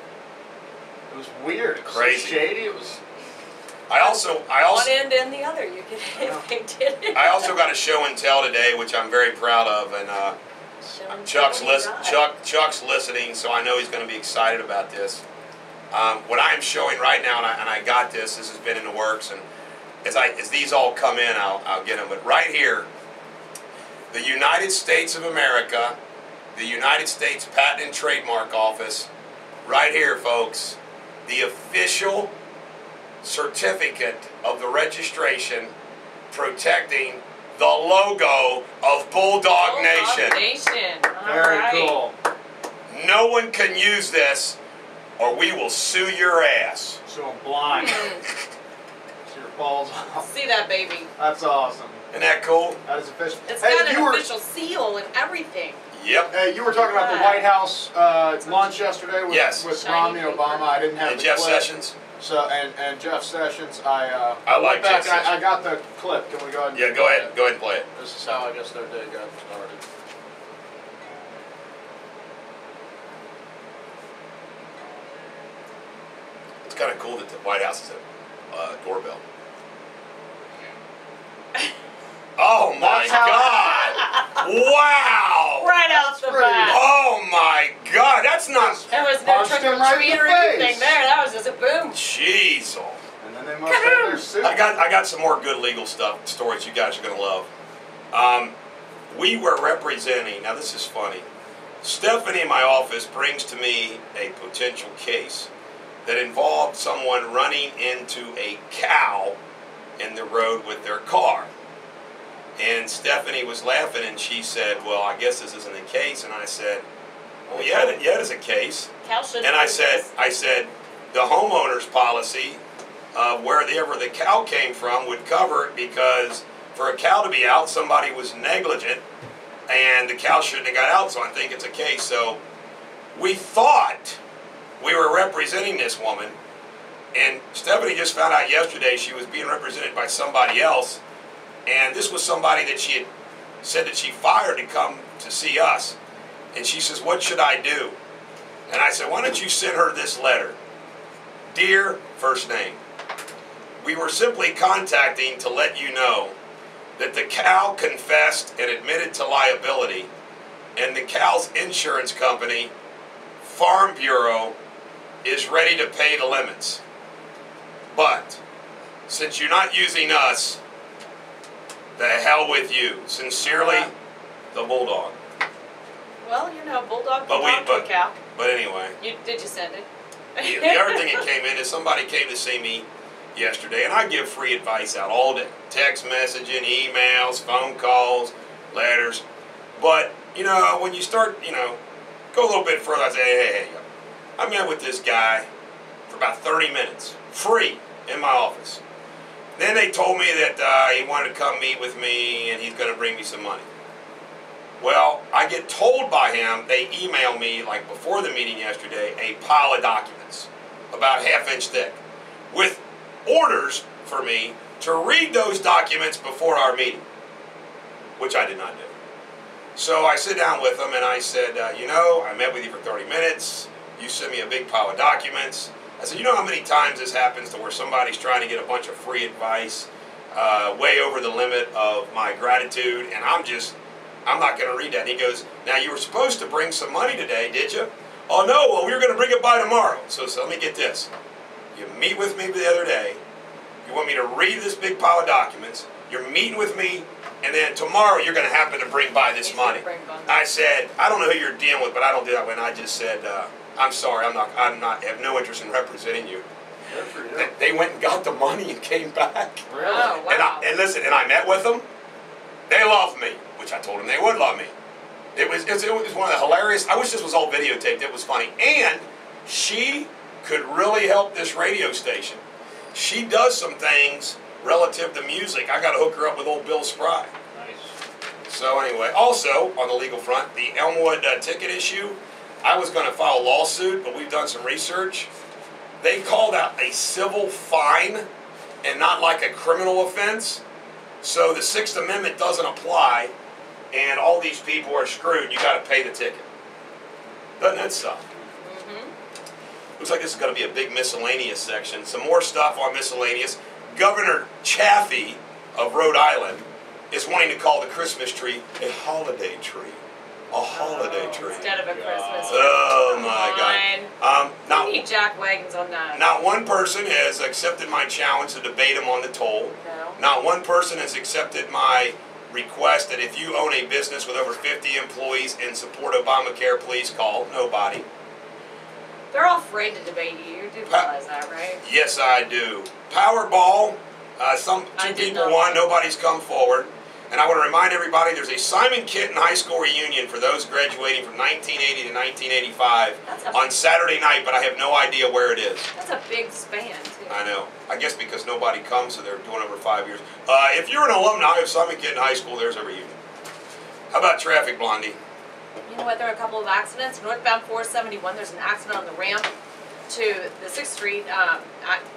It was weird. It was Crazy. So shady. It was. I also One end and the other. You could if they did it. I also got a show and tell today, which I'm very proud of, and Chuck's listening, so I know he's going to be excited about this. What I'm showing right now, and I got this. This has been in the works, and as these all come in, I'll get them. But right here, the United States of America, the United States Patent and Trademark Office, right here, folks, the official certificate of the registration protecting the logo of Bulldog Nation. Very cool. No one can use this, or we will sue your ass. So I'm blind. So your balls off. See that baby? That's awesome. Isn't that cool? That is official. It's Hey, got you an were- official seal and everything. Yep. Hey, you were talking about the White House lunch yesterday with, Yes. with Shiny Romney paper. Obama. I didn't have And the Jeff clip. Sessions. So and Jeff Sessions. I like went back. Jeff Sessions. I got the clip. Can we go ahead? And Yeah, go ahead. Go ahead and play it. This is how I guess their day got started. It's kind of cool that the White House is a doorbell. Oh my That's how- God! Wow! Right out the pretty- back. Oh my God! That's not. There was no Punched trick him or right in treat the or anything face. there. That was just a boom. Jeez. And then they must have their suit. I got some more good legal stories you guys are gonna love. We were representing. Now this is funny. Stephanie in my office brings to me a potential case that involved someone running into a cow in the road with their car. And Stephanie was laughing, and she said, "Well, I guess this isn't a case." And I said, "Well, yeah, it is a case." Cow shouldn't And I do said, the homeowner's policy of wherever the cow came from would cover it, because for a cow to be out, somebody was negligent, and the cow shouldn't have got out. So I think it's a case. So we thought we were representing this woman, and Stephanie just found out yesterday she was being represented by somebody else. And this was somebody that she had said that she fired to come to see us. And she says, "What should I do?" And I said, "Why don't you send her this letter? Dear," first name, "we were simply contacting to let you know that the cow confessed and admitted to liability, and the cow's insurance company, Farm Bureau, is ready to pay the limits. But since you're not using us, the hell with you. Sincerely, the Bulldog." Well, you know, Bulldog But belonged to a cow. But anyway, Did you send it? the other thing that came in is somebody came to see me yesterday, and I give free advice out all day. Text messaging, emails, phone calls, letters. But, you know, when you start, you know, go a little bit further, I say, hey, I met with this guy for about 30 minutes, free, in my office. Then they told me that he wanted to come meet with me, and he's going to bring me some money. Well, I get told by him, they email me, like before the meeting yesterday, a pile of documents, about a half-inch thick, with orders for me to read those documents before our meeting, which I did not do. So I sit down with him, and I said, you know, I met with you for 30 minutes. You sent me a big pile of documents. I said, you know how many times this happens to where somebody's trying to get a bunch of free advice way over the limit of my gratitude, and I'm not going to read that. And he goes, now you were supposed to bring some money today, did you? Oh no, well we were going to bring it by tomorrow. So let me get this. You meet with me the other day. You want me to read this big pile of documents. You're meeting with me, and then tomorrow you're going to happen to bring by this money. I said, I don't know who you're dealing with, but I don't do that. And I just said, I'm sorry, I have no interest in representing you. Good for you. They went and got the money and came back. Really? Oh, wow. And listen, and I met with them. They loved me, which I told them they would love me. It was one of the hilarious. I wish this was all videotaped. It was funny. And She could really help this radio station. She does some things relative to music. I got to hook her up with old Bill Spry. Nice. So anyway, also on the legal front, the Elmwood ticket issue, I was going to file a lawsuit, but we've done some research. They called out a civil fine and not like a criminal offense. So the Sixth Amendment doesn't apply, and all these people are screwed. You got to pay the ticket. Doesn't that suck? Looks like this is going to be a big miscellaneous section. Some more stuff on miscellaneous. Governor Chaffee of Rhode Island is wanting to call the Christmas tree a holiday tree. A holiday tree. Instead of a Christmas tree. Oh my God. We need jack wagons on that. Not one person has accepted my challenge to debate him on the toll. No. Not one person has accepted my request that if you own a business with over 50 employees and support Obamacare, please call. Nobody. They're all afraid to debate you. You do realize that, right? Yes, I do. Powerball. Two people won. Nobody's come forward. And I want to remind everybody there's a Simon Kitten High School reunion for those graduating from 1980 to 1985 on Saturday night, but I have no idea where it is. That's a big span, too. I know. I guess because nobody comes, so they're doing over 5 years. If you're an alumni of Simon Kitten High School, there's a reunion. How about traffic, Blondie? You know what? There are a couple of accidents. Northbound 471, there's an accident on the ramp to the 6th Street,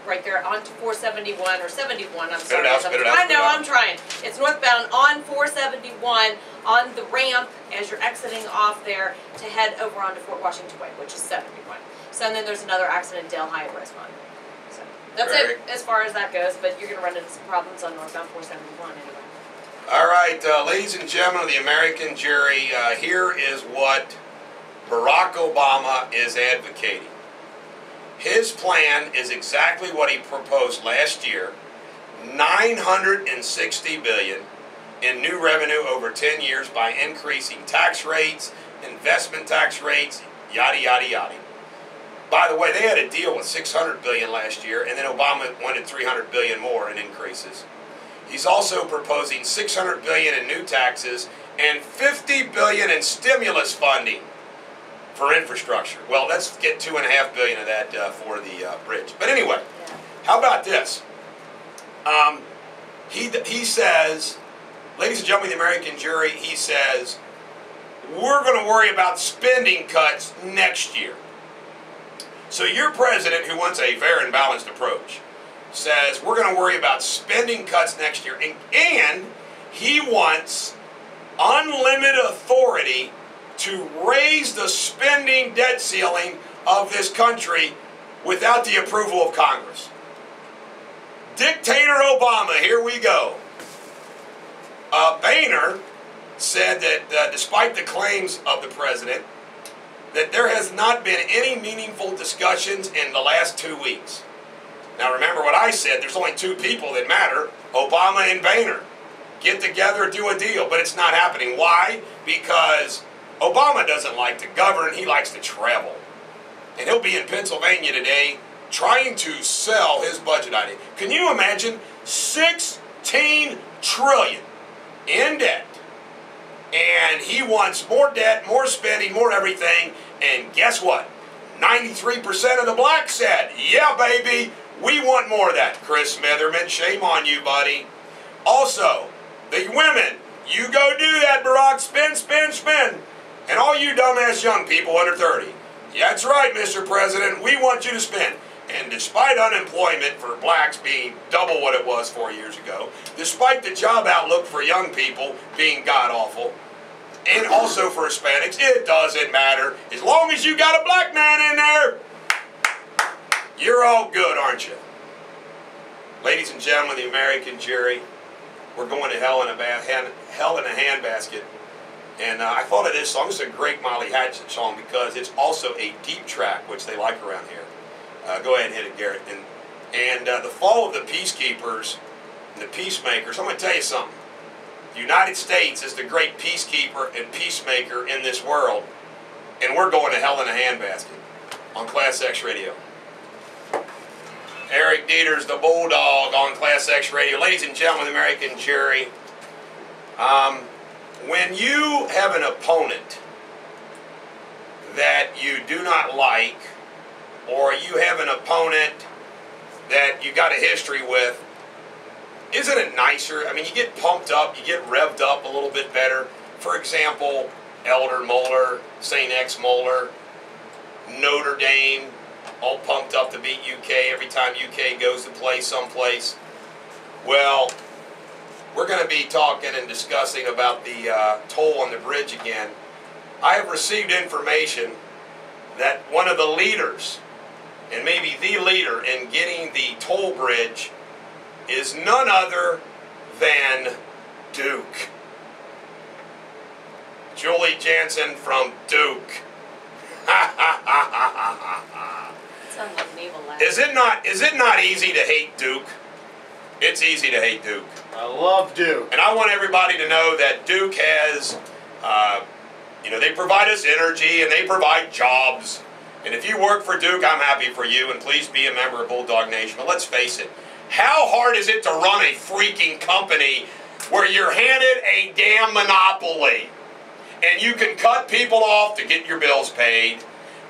right there onto 471 or 71. I'm sorry. I know, I'm trying. It's northbound on 471 on the ramp as you're exiting off there to head over onto Fort Washington Way, which is 71. So and then there's another accident in Dale High at Westmont. So that's it as far as that goes, but you're going to run into some problems on northbound 471 anyway. All right, ladies and gentlemen of the American jury, here is what Barack Obama is advocating. His plan is exactly what he proposed last year, $960 billion in new revenue over 10 years by increasing tax rates, investment tax rates, yada, yada, yada. By the way, they had a deal with $600 billion last year, and then Obama wanted $300 billion more in increases. He's also proposing $600 billion in new taxes and $50 billion in stimulus funding for infrastructure. Well, let's get $2.5 billion of that for the bridge. But anyway, how about this? He says, ladies and gentlemen of the American jury, he says, we're going to worry about spending cuts next year. So your president, who wants a fair and balanced approach, says we're going to worry about spending cuts next year, and he wants unlimited authority to raise the spending debt ceiling of this country without the approval of Congress. Dictator Obama, here we go. Boehner said that despite the claims of the president, that there has not been any meaningful discussions in the last 2 weeks. Now remember what I said, there's only two people that matter, Obama and Boehner. Get together, do a deal, but it's not happening. Why? Because Obama doesn't like to govern, he likes to travel. And he'll be in Pennsylvania today trying to sell his budget idea. Can you imagine $16 trillion in debt? And he wants more debt, more spending, more everything. And guess what? 93% of the blacks said, yeah, baby, we want more of that. Chris Smitherman, shame on you, buddy. Also, the women, you go do that, Barack. Spend, spend, spend. And all you dumbass young people under 30, yeah, that's right, Mr. President, we want you to spend. And despite unemployment for blacks being double what it was 4 years ago, despite the job outlook for young people being god-awful, and also for Hispanics, it doesn't matter. As long as you got a black man in there, you're all good, aren't you? Ladies and gentlemen of the American jury, we're going to hell in a handbasket. And I thought of this song. This is a great Molly Hatchet song because it's also a deep track, which they like around here. Go ahead and hit it, Garrett. And the fall of the peacekeepers and the peacemakers, I'm going to tell you something. The United States is the great peacekeeper and peacemaker in this world. And we're going to hell in a handbasket on ClassX Radio. Eric Deters, the Bulldog on ClassX Radio. Ladies and gentlemen of the American jury, when you have an opponent that you do not like, or you have an opponent that you got a history with, isn't it nicer? I mean, you get pumped up, you get revved up a little bit better. For example, Elder Moeller, St. X Moeller, Notre Dame, all pumped up to beat UK every time UK goes to play someplace. Well, we're going to be talking and discussing about the toll on the bridge again. I have received information that one of the leaders, and maybe the leader in getting the toll bridge, is none other than Duke. Julie Jansen from Duke. Sounds like an evil laugh. Is it not easy to hate Duke? It's easy to hate Duke. I love Duke. And I want everybody to know that Duke has, they provide us energy and they provide jobs. And if you work for Duke, I'm happy for you, and please be a member of Bulldog Nation. But let's face it, how hard is it to run a freaking company where you're handed a damn monopoly? And you can cut people off to get your bills paid.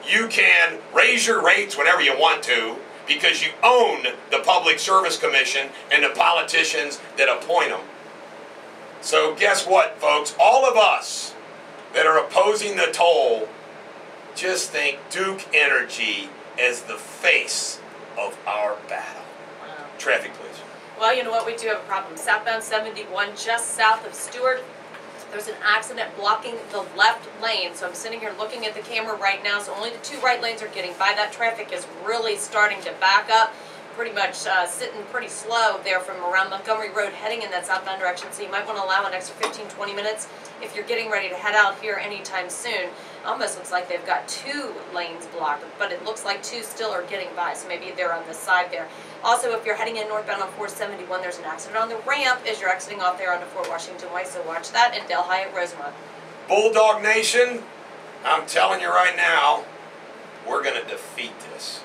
You can raise your rates whenever you want to because you own the Public Service Commission and the politicians that appoint them. So guess what, folks? All of us that are opposing the toll just think Duke Energy as the face of our battle. Wow. Traffic, please. Well, you know what? We do have a problem. Southbound 71, just south of Stewart. There's an accident blocking the left lane. So I'm sitting here looking at the camera right now. So only the two right lanes are getting by. That traffic is really starting to back up. Pretty much sitting pretty slow there from around Montgomery Road heading in that southbound direction. So you might want to allow an extra 15-20 minutes if you're getting ready to head out here anytime soon. Almost looks like they've got two lanes blocked, but it looks like two still are getting by. So maybe they're on the side there. Also, if you're heading in northbound on 471, there's an accident on the ramp as you're exiting off there onto Fort Washington Way. So watch that in Delhi at Rosemont. Bulldog Nation, I'm telling you right now, we're going to defeat this.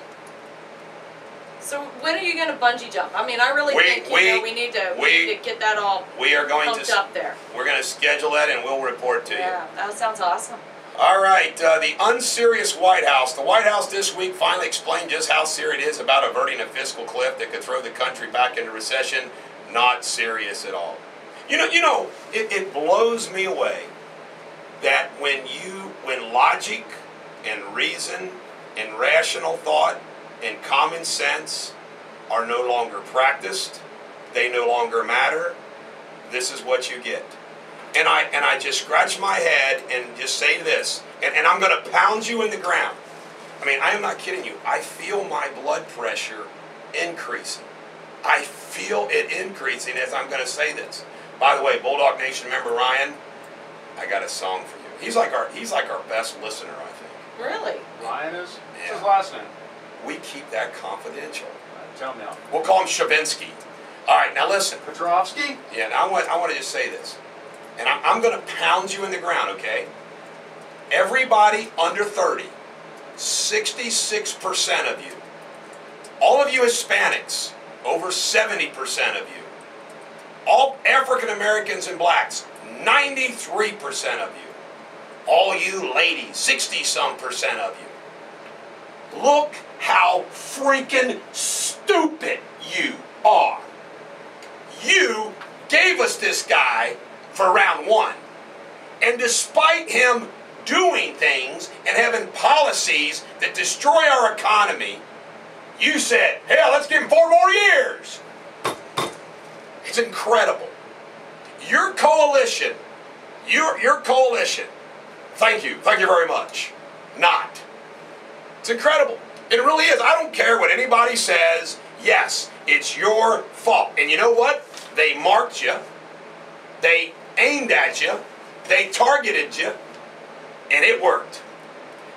So when are you going to bungee jump? I mean, I really think we need to get that all pumped up there. We're going to schedule that and we'll report to you. Yeah, that sounds awesome. All right, the unserious White House. The White House this week finally explained just how serious it is about averting a fiscal cliff that could throw the country back into recession. Not serious at all. It blows me away that when logic and reason and rational thought and common sense are no longer practiced, they no longer matter, this is what you get. And I just scratch my head and just say this, and I'm going to pound you in the ground. I mean, I am not kidding you. I feel my blood pressure increasing. I feel it increasing as I'm going to say this. By the way, Bulldog Nation member Ryan, I got a song for you. He's like our best listener, I think. Really? Ryan is? Yeah. What's his last name? We keep that confidential. Tell me. We'll call him Shavinsky. All right, now listen. Petrovsky? Yeah, now I want to just say this. And I'm going to pound you in the ground, okay? Everybody under 30, 66% of you, all of you Hispanics, over 70% of you, all African Americans and blacks, 93% of you, all you ladies, 60-some% of you. Look how freaking stupid you are. You gave us this guy for round one. And despite him doing things and having policies that destroy our economy, you said, hell, let's give him 4 more years. It's incredible. Your coalition, thank you very much. Not. It's incredible. It really is. I don't care what anybody says. Yes, it's your fault. And you know what? They marked you. They aimed at you, they targeted you, and it worked.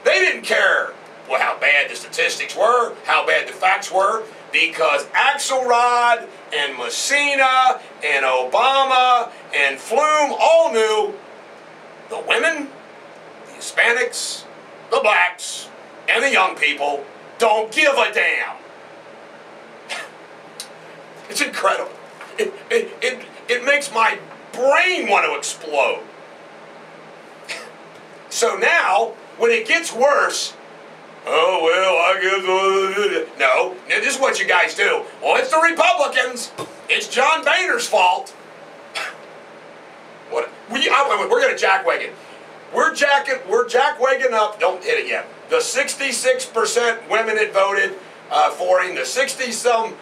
They didn't care how bad the statistics were, how bad the facts were, because Axelrod and Messina and Obama and Flume all knew the women, the Hispanics, the blacks, and the young people don't give a damn. It's incredible. It makes my brain want to explode. So now, when it gets worse, Oh, well, I guess. No, this is what you guys do. Well, it's the Republicans. It's John Boehner's fault. What? We're going to jackwagon. We're jackwagon up. Don't hit it yet. The 66% women that voted for him, the 60-some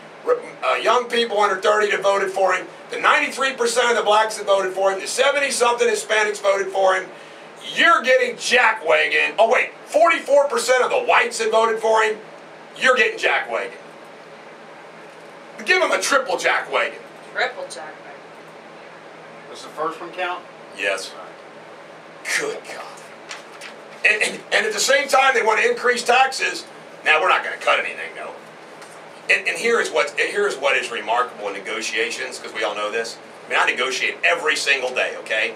young people under 30 that voted for him, the 93% of the blacks that voted for him, the 70-something Hispanics voted for him. You're getting jackwagon. Oh, wait, 44% of the whites that voted for him, you're getting jackwagon. Give him a triple jackwagon. Triple jackwagon. Does the first one count? Yes. Good God. And at the same time, they want to increase taxes. Now, we're not going to cut anything, no. And here is what is remarkable in negotiations, because we all know this. I mean, I negotiate every single day, okay?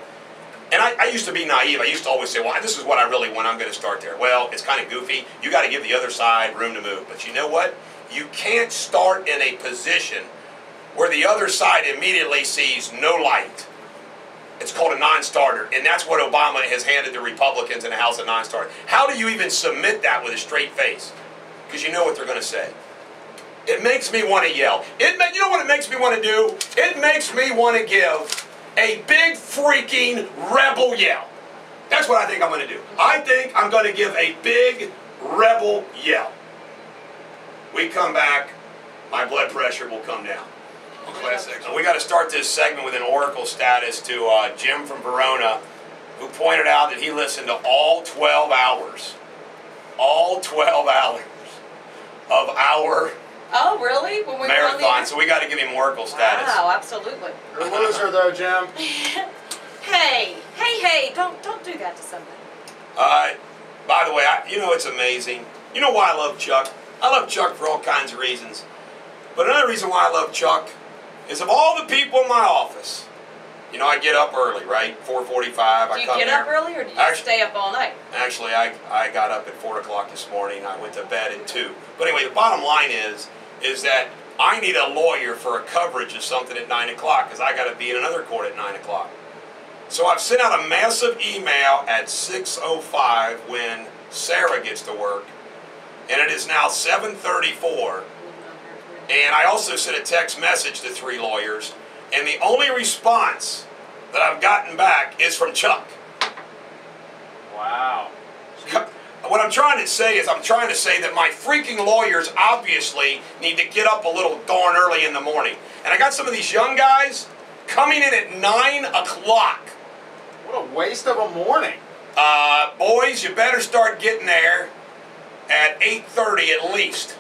And I used to be naive. I used to always say, well, this is what I really want. I'm going to start there. Well, it's kind of goofy. You got to give the other side room to move. But you know what? You can't start in a position where the other side immediately sees no light. It's called a non-starter. And that's what Obama has handed the Republicans in the House, a non-starter. How do you even submit that with a straight face? Because you know what they're going to say. It makes me want to yell. You know what it makes me want to do? It makes me want to give a big freaking rebel yell. That's what I think I'm going to do. I think I'm going to give a big rebel yell. We come back, my blood pressure will come down. On ClassX. We got to start this segment with an Oracle status to Jim from Verona, who pointed out that he listened to all 12 hours. All 12 hours of our Oh, really? When we marathon. So we got to give him Oracle status. Wow, absolutely. You're a loser, though, Jim. Hey, don't do that to somebody. By the way, you know it's amazing. You know why I love Chuck? I love Chuck for all kinds of reasons. But another reason why I love Chuck is of all the people in my office, you know, I get up early, right? 4:45. Do you get up early or do you stay up all night? Actually, I got up at 4 o'clock this morning. I went to bed at 2. But anyway, the bottom line is that I need a lawyer for a coverage of something at 9 o'clock because I got to be in another court at 9 o'clock. So I've sent out a massive email at 6:05 when Sarah gets to work, and it is now 7:34. And I also sent a text message to 3 lawyers, and the only response that I've gotten back is from Chuck. Wow. What I'm trying to say is that my freaking lawyers obviously need to get up a little darn early in the morning. And I got some of these young guys coming in at 9 o'clock. What a waste of a morning. Boys, you better start getting there at 8:30 at least.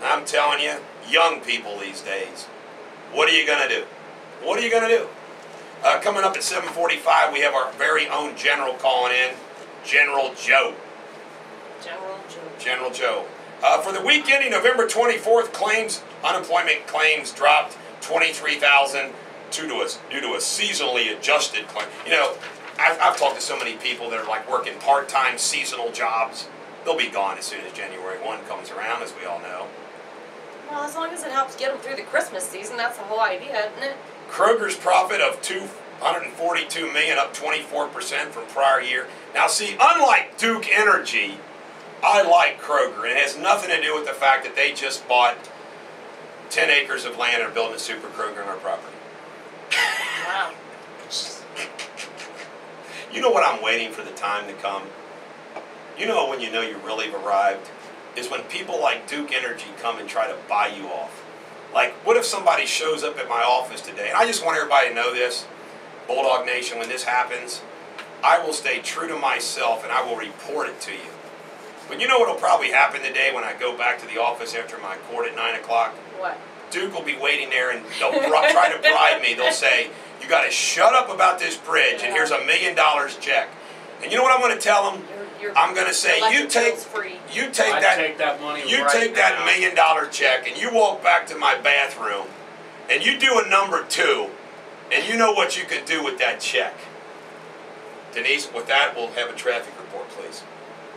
I'm telling you, young people these days, what are you going to do? What are you going to do? Coming up at 7:45, we have our very own general calling in, General Joe. General Joe. For the week ending November 24th, unemployment claims dropped 23,000 due to a seasonally adjusted claim. You know, I've talked to so many people that are like working part-time seasonal jobs. They'll be gone as soon as January 1 comes around, as we all know. Well, as long as it helps get them through the Christmas season, that's the whole idea, isn't it? Kroger's profit of $242 million, up 24% from prior year. Now, see, unlike Duke Energy, I like Kroger, and it has nothing to do with the fact that they just bought 10 acres of land and are building a super Kroger on our property. Wow. You know what I'm waiting for the time to come? You know when you know you really have arrived? Is when people like Duke Energy come and try to buy you off. Like, what if somebody shows up at my office today? And I just want everybody to know this, Bulldog Nation, when this happens, I will stay true to myself and I will report it to you. But you know what will probably happen today when I go back to the office after my court at 9 o'clock? What? Duke will be waiting there and they'll try to bribe me. They'll say, you got to shut up about this bridge and here's $1 million check. And you know what I'm going to tell them? I'm going to say, you take that $1 million check and you walk back to my bathroom and you do a number 2 and you know what you can do with that check. Denise, with that, we'll have a traffic report, please.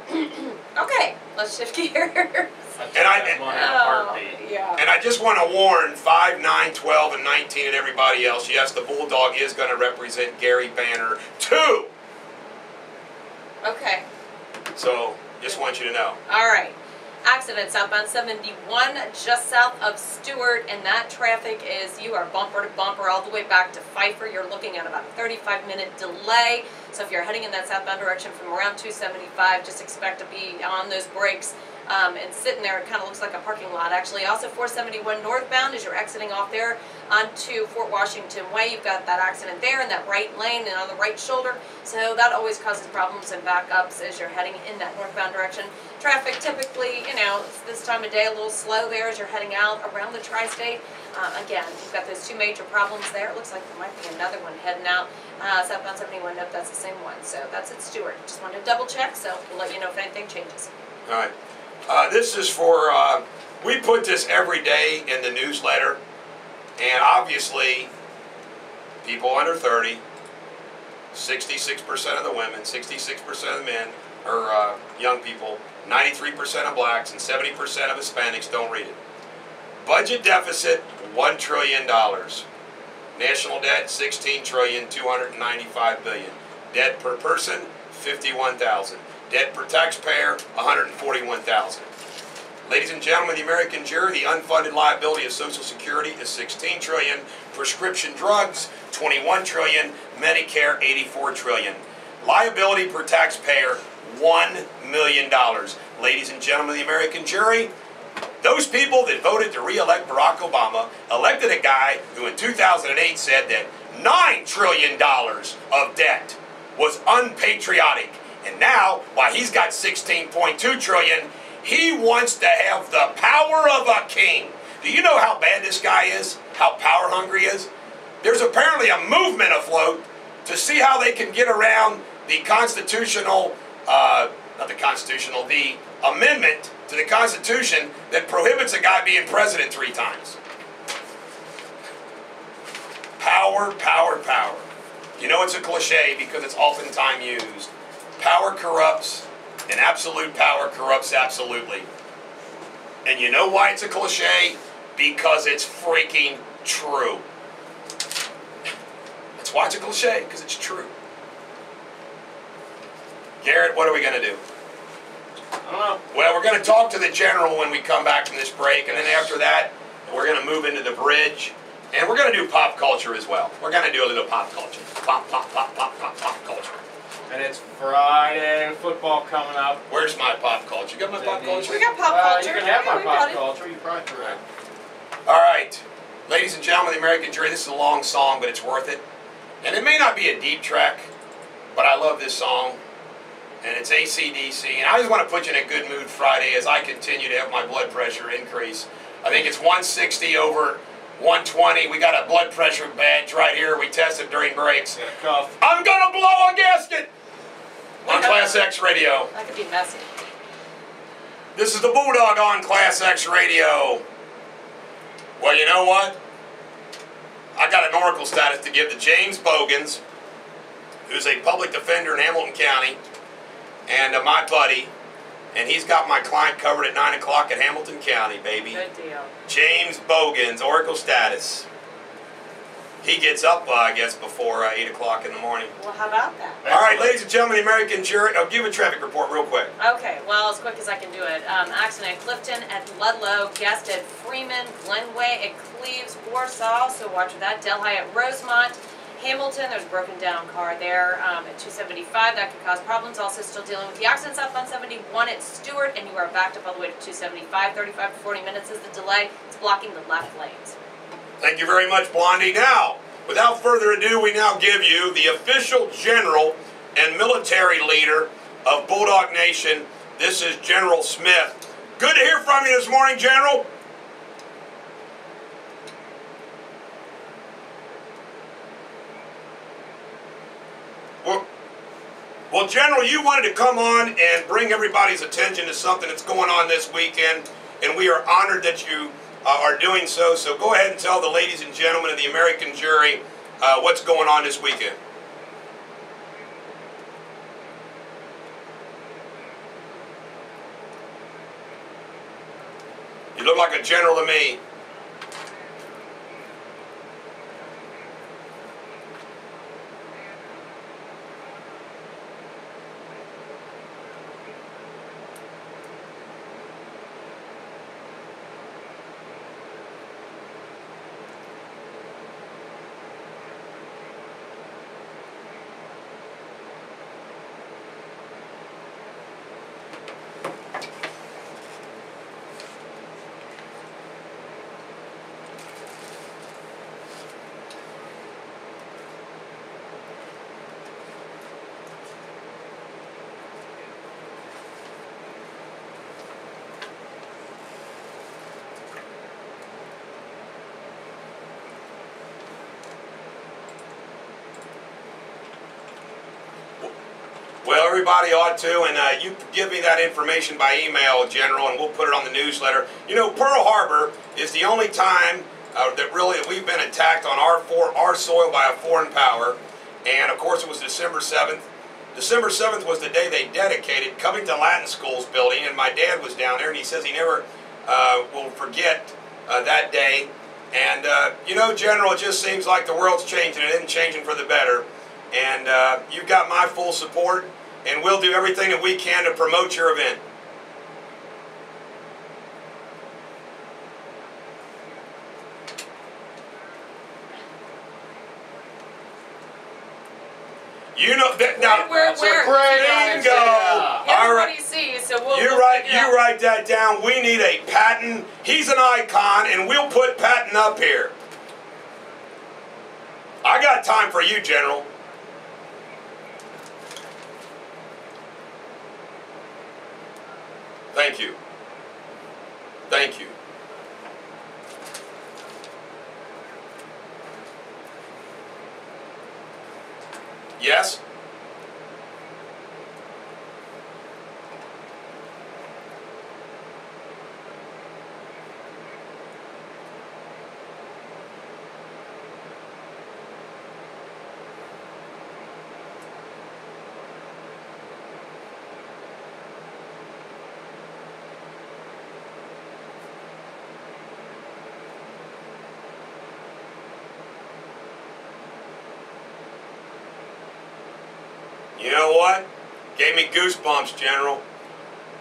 Okay, let's shift gears. And I just want to warn 5, 9, 12, and 19 and everybody else, yes, the Bulldog is going to represent Gary Banner too. Okay. So, Just want you to know. All right. Accident southbound 71 just south of Stewart, and that traffic is, you are bumper to bumper all the way back to Pfeiffer. You're looking at about a 35-minute delay. So if you're heading in that southbound direction from around 275, just expect to be on those brakes and sitting there. It kind of looks like a parking lot, actually. Also 471 northbound as you're exiting off there onto Fort Washington Way. You've got that accident there in that right lane and on the right shoulder. So that always causes problems and backups as you're heading in that northbound direction. Traffic typically, you know, it's this time of day a little slow there as you're heading out around the tri-state. Again, you've got those two major problems there. It looks like there might be another one heading out. Southbound 71, nope, that's the same one. So that's at Stewart. Just wanted to double check, so we'll let you know if anything changes. All right. This is for, we put this every day in the newsletter, and obviously, people under 30, 66% of the women, 66% of the men are young people, 93% of blacks, and 70% of Hispanics don't read it. Budget deficit, $1 trillion. National debt, $16,295 billion. Debt per person, $51,000. Debt per taxpayer, $141,000. Ladies and gentlemen, the American jury, the unfunded liability of Social Security is $16 trillion. Prescription drugs, $21 trillion. Medicare, $84 trillion. Liability per taxpayer, $1 million. Ladies and gentlemen, the American jury, those people that voted to re-elect Barack Obama elected a guy who in 2008 said that $9 trillion of debt was unpatriotic. And now, while he's got $16.2 trillion, he wants to have the power of a king. Do you know how bad this guy is? How power hungry he is? There's apparently a movement afloat to see how they can get around the constitutional, the amendment to the Constitution that prohibits a guy being president 3 times. Power, power, power. You know it's a cliche because it's oftentimes used. Power corrupts, and absolute power corrupts absolutely. And you know why it's a cliche? Because it's freaking true. That's why it's a cliche, because it's true. Garrett, what are we going to do? I don't know. Well, we're going to talk to the general when we come back from this break, and then after that, we're going to move into the bridge, and we're going to do pop culture as well. We're going to do a little pop culture. Pop culture. And it's Friday, football coming up. Where's my pop culture? You got my pop culture? We got pop culture. You can have my pop culture. You probably threw it. All right. Ladies and gentlemen, the American jury, this is a long song, but it's worth it. And it may not be a deep track, but I love this song. And it's AC/DC. And I just want to put you in a good mood Friday as I continue to have my blood pressure increase. I think it's 160 over 120. We got a blood pressure badge right here. We tested during breaks. Got a cuff. I'm going to blow a gasket on ClassX Radio. That could be messy. This is the Bulldog on ClassX Radio. Well, you know what? I got an oracle status to give to James Bogans, who's a public defender in Hamilton County, and my buddy, and he's got my client covered at 9 o'clock at Hamilton County, baby. Good deal. James Bogans, oracle status. He gets up, I guess, before 8 o'clock in the morning. Well, how about that? All right, ladies and gentlemen, the American jury. I'll give a traffic report real quick. Okay, well, as quick as I can do it. Accident at Clifton, at Ludlow, guest at Freeman, Glenway, at Cleves, Warsaw, so watch for that. Delhi at Rosemont, Hamilton, there's a broken down car there at 275. That could cause problems. Also still dealing with the accident southbound 71 at Stewart, and you are backed up all the way to 275. 35 to 40 minutes is the delay. It's blocking the left lanes. Thank you very much, Blondie. Now, without further ado, we now give you the official general and military leader of Bulldog Nation. This is General Smith. Good to hear from you this morning, General. Well, General, you wanted to come on and bring everybody's attention to something that's going on this weekend, and we are honored that you are doing so. So go ahead and tell the ladies and gentlemen of the American jury what's going on this weekend. You look like a general to me. Well, everybody ought to, and you give me that information by email, General, and we'll put it on the newsletter. You know, Pearl Harbor is the only time that really we've been attacked on our soil by a foreign power, and of course it was December 7th. December 7th was the day they dedicated Covington Latin School's building, and my dad was down there, and he says he never will forget that day. And, you know, General, it just seems like the world's changing. It isn't changing for the better. And you've got my full support, and we'll do everything that we can to promote your event. You know that now. Where? Bingo! All right. Everybody sees, so we'll. You write that down. We need a Patton. He's an icon, and we'll put Patton up here. I got time for you, General. Thank you. Thank you. Yes? You know what? Gave me goosebumps, General.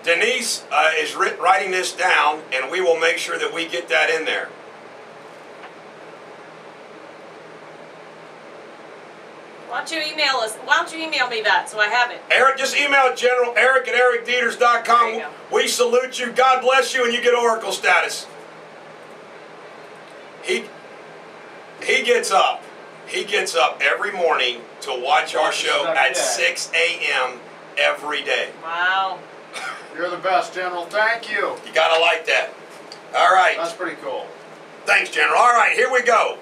Denise is writing this down, and we will make sure that we get that in there. Why don't you email us? Why don't you email me that so I have it? Eric, just email General Eric at ericdeters.com. There you go. We salute you. God bless you, and you get Oracle status. He gets up. He gets up every morning to watch our show at 6 a.m. every day. Wow. You're the best, General. Thank you. You gotta like that. All right. That's pretty cool. Thanks, General. All right, here we go.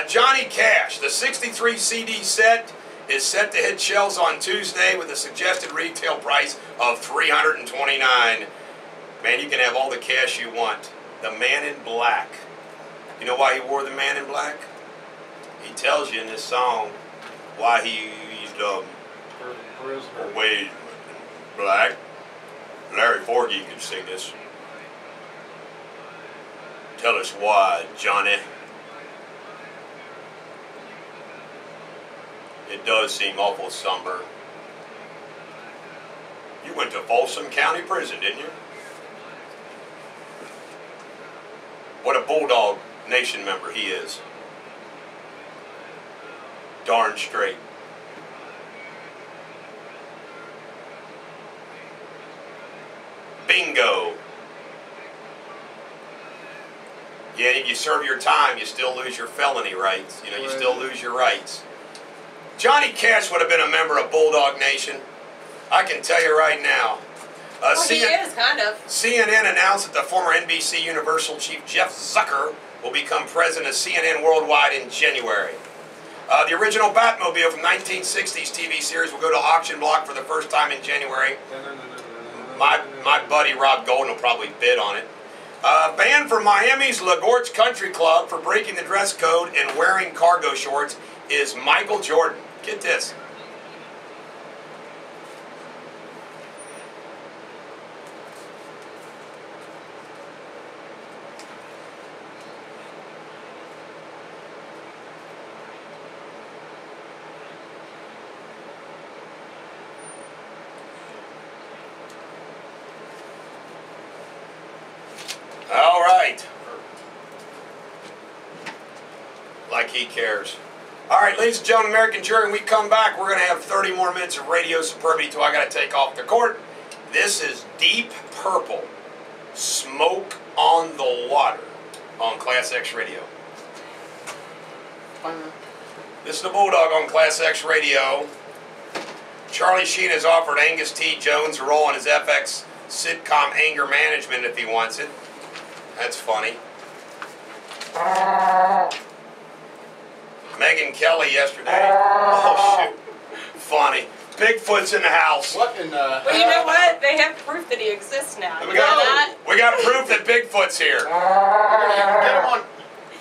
Johnny Cash, the 63 CD set is set to hit shelves on Tuesday with a suggested retail price of $329. Man, you can have all the cash you want. The Man in Black. You know why he wore the Man in Black? He tells you in this song why he's way black. Larry Forgy can sing this. Tell us why, Johnny. It does seem awful somber. You went to Folsom County Prison, didn't you? What a Bulldog Nation member he is. Darn straight. Bingo. Yeah, if you serve your time, you still lose your felony rights. You know, you still lose your rights. Johnny Cash would have been a member of Bulldog Nation. I can tell you right now. Well, he is, kind of. CNN announced that the former NBC Universal chief Jeff Zucker will become president of CNN Worldwide in January. The original Batmobile from 1960s TV series will go to auction block for the first time in January. My buddy Rob Golden will probably bid on it. Banned from Miami's LaGorge Country Club for breaking the dress code and wearing cargo shorts is Michael Jordan. Get this. All right. Like he cares. All right, ladies and gentlemen, American jury, when we come back, we're going to have 30 more minutes of radio superbity till I got to take off the court. This is Deep Purple, Smoke on the Water on ClassX Radio. This is the Bulldog on ClassX Radio. Charlie Sheen has offered Angus T. Jones a role in his FX sitcom Anger Management if he wants it. That's funny. Megyn Kelly yesterday. Oh, shoot. Funny. Bigfoot's in the house. What in the... Well, you know what? They have proof that he exists now. We got proof that Bigfoot's here. Get him on...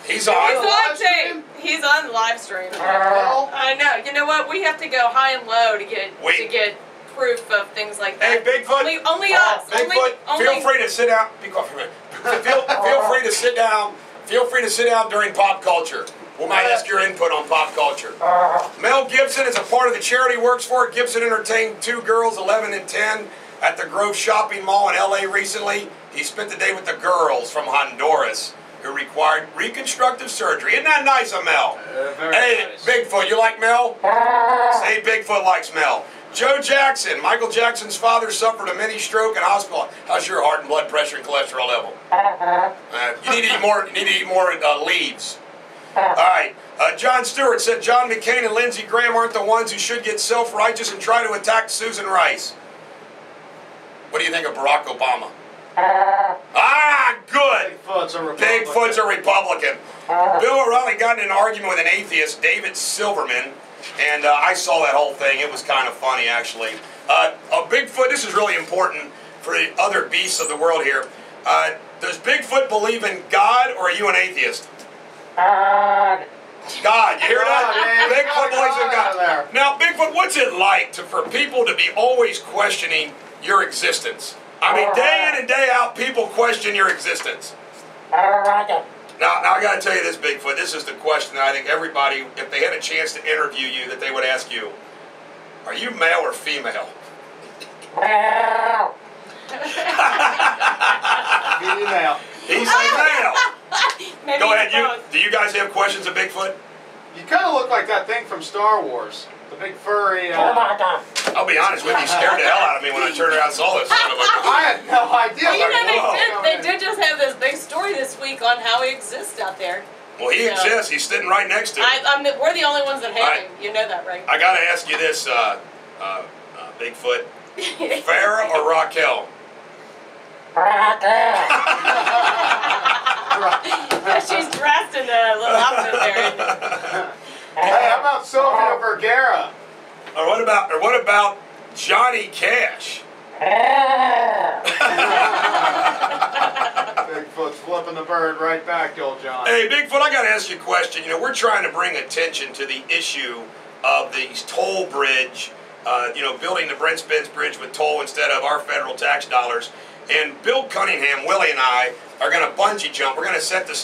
He's on. He's on tape. He's on the live stream. I know. You know what? We have to go high and low to get proof of things like that. Hey, Bigfoot. Only us. Bigfoot, feel free to sit down. Be quiet for a minute. Feel free to sit down. Feel free to sit down during pop culture. We might ask your input on pop culture. Mel Gibson is a part of the charity he works for. Gibson entertained 2 girls, 11 and 10, at the Grove Shopping Mall in L.A. recently. He spent the day with the girls from Honduras who required reconstructive surgery. Isn't that nice of Mel? Hey, nice. Bigfoot, you like Mel? Say Bigfoot likes Mel. Joe Jackson, Michael Jackson's father, suffered a mini stroke in hospital. How's your heart and blood pressure and cholesterol level? You need to eat more. You need to eat more leaves. All right. John Stewart said John McCain and Lindsey Graham aren't the ones who should get self-righteous and try to attack Susan Rice. What do you think of Barack Obama? Good. Bigfoot's a Republican. Bill O'Reilly got in an argument with an atheist, David Silverman, and I saw that whole thing. It was kind of funny, actually. Bigfoot, this is really important for the other beasts of the world here. Does Bigfoot believe in God, or are you an atheist? God, you hear that? Bigfoot believes in God. Now, Bigfoot, what's it like for people to be always questioning your existence? I mean, day in and day out, people question your existence. Now I got to tell you this, Bigfoot. This is the question that I think everybody, if they had a chance to interview you, that they would ask you: are you male or female? Female. He's a male. Maybe Go ahead. Do you guys have questions of Bigfoot? You kind of look like that thing from Star Wars. The big furry... I'll be honest with you, scared the hell out of me when I turned around and saw this. I had no idea. Well, you know, they did just have this big story this week on how he exists out there. Well, he exists. He's sitting right next to me. We're the only ones that have him. You know that, right? I got to ask you this, Bigfoot. Farrah or Raquel? She's dressed in a little outfit there. Hey, how about Sofia Vergara? Or what about Johnny Cash? Bigfoot's flipping the bird right back, old John. Hey, Bigfoot, I got to ask you a question. You know, we're trying to bring attention to the issue of these toll bridge, building the Brent-Spence Bridge with toll instead of our federal tax dollars. And Bill Cunningham, Willie, and I are going to bungee jump. We're going to set the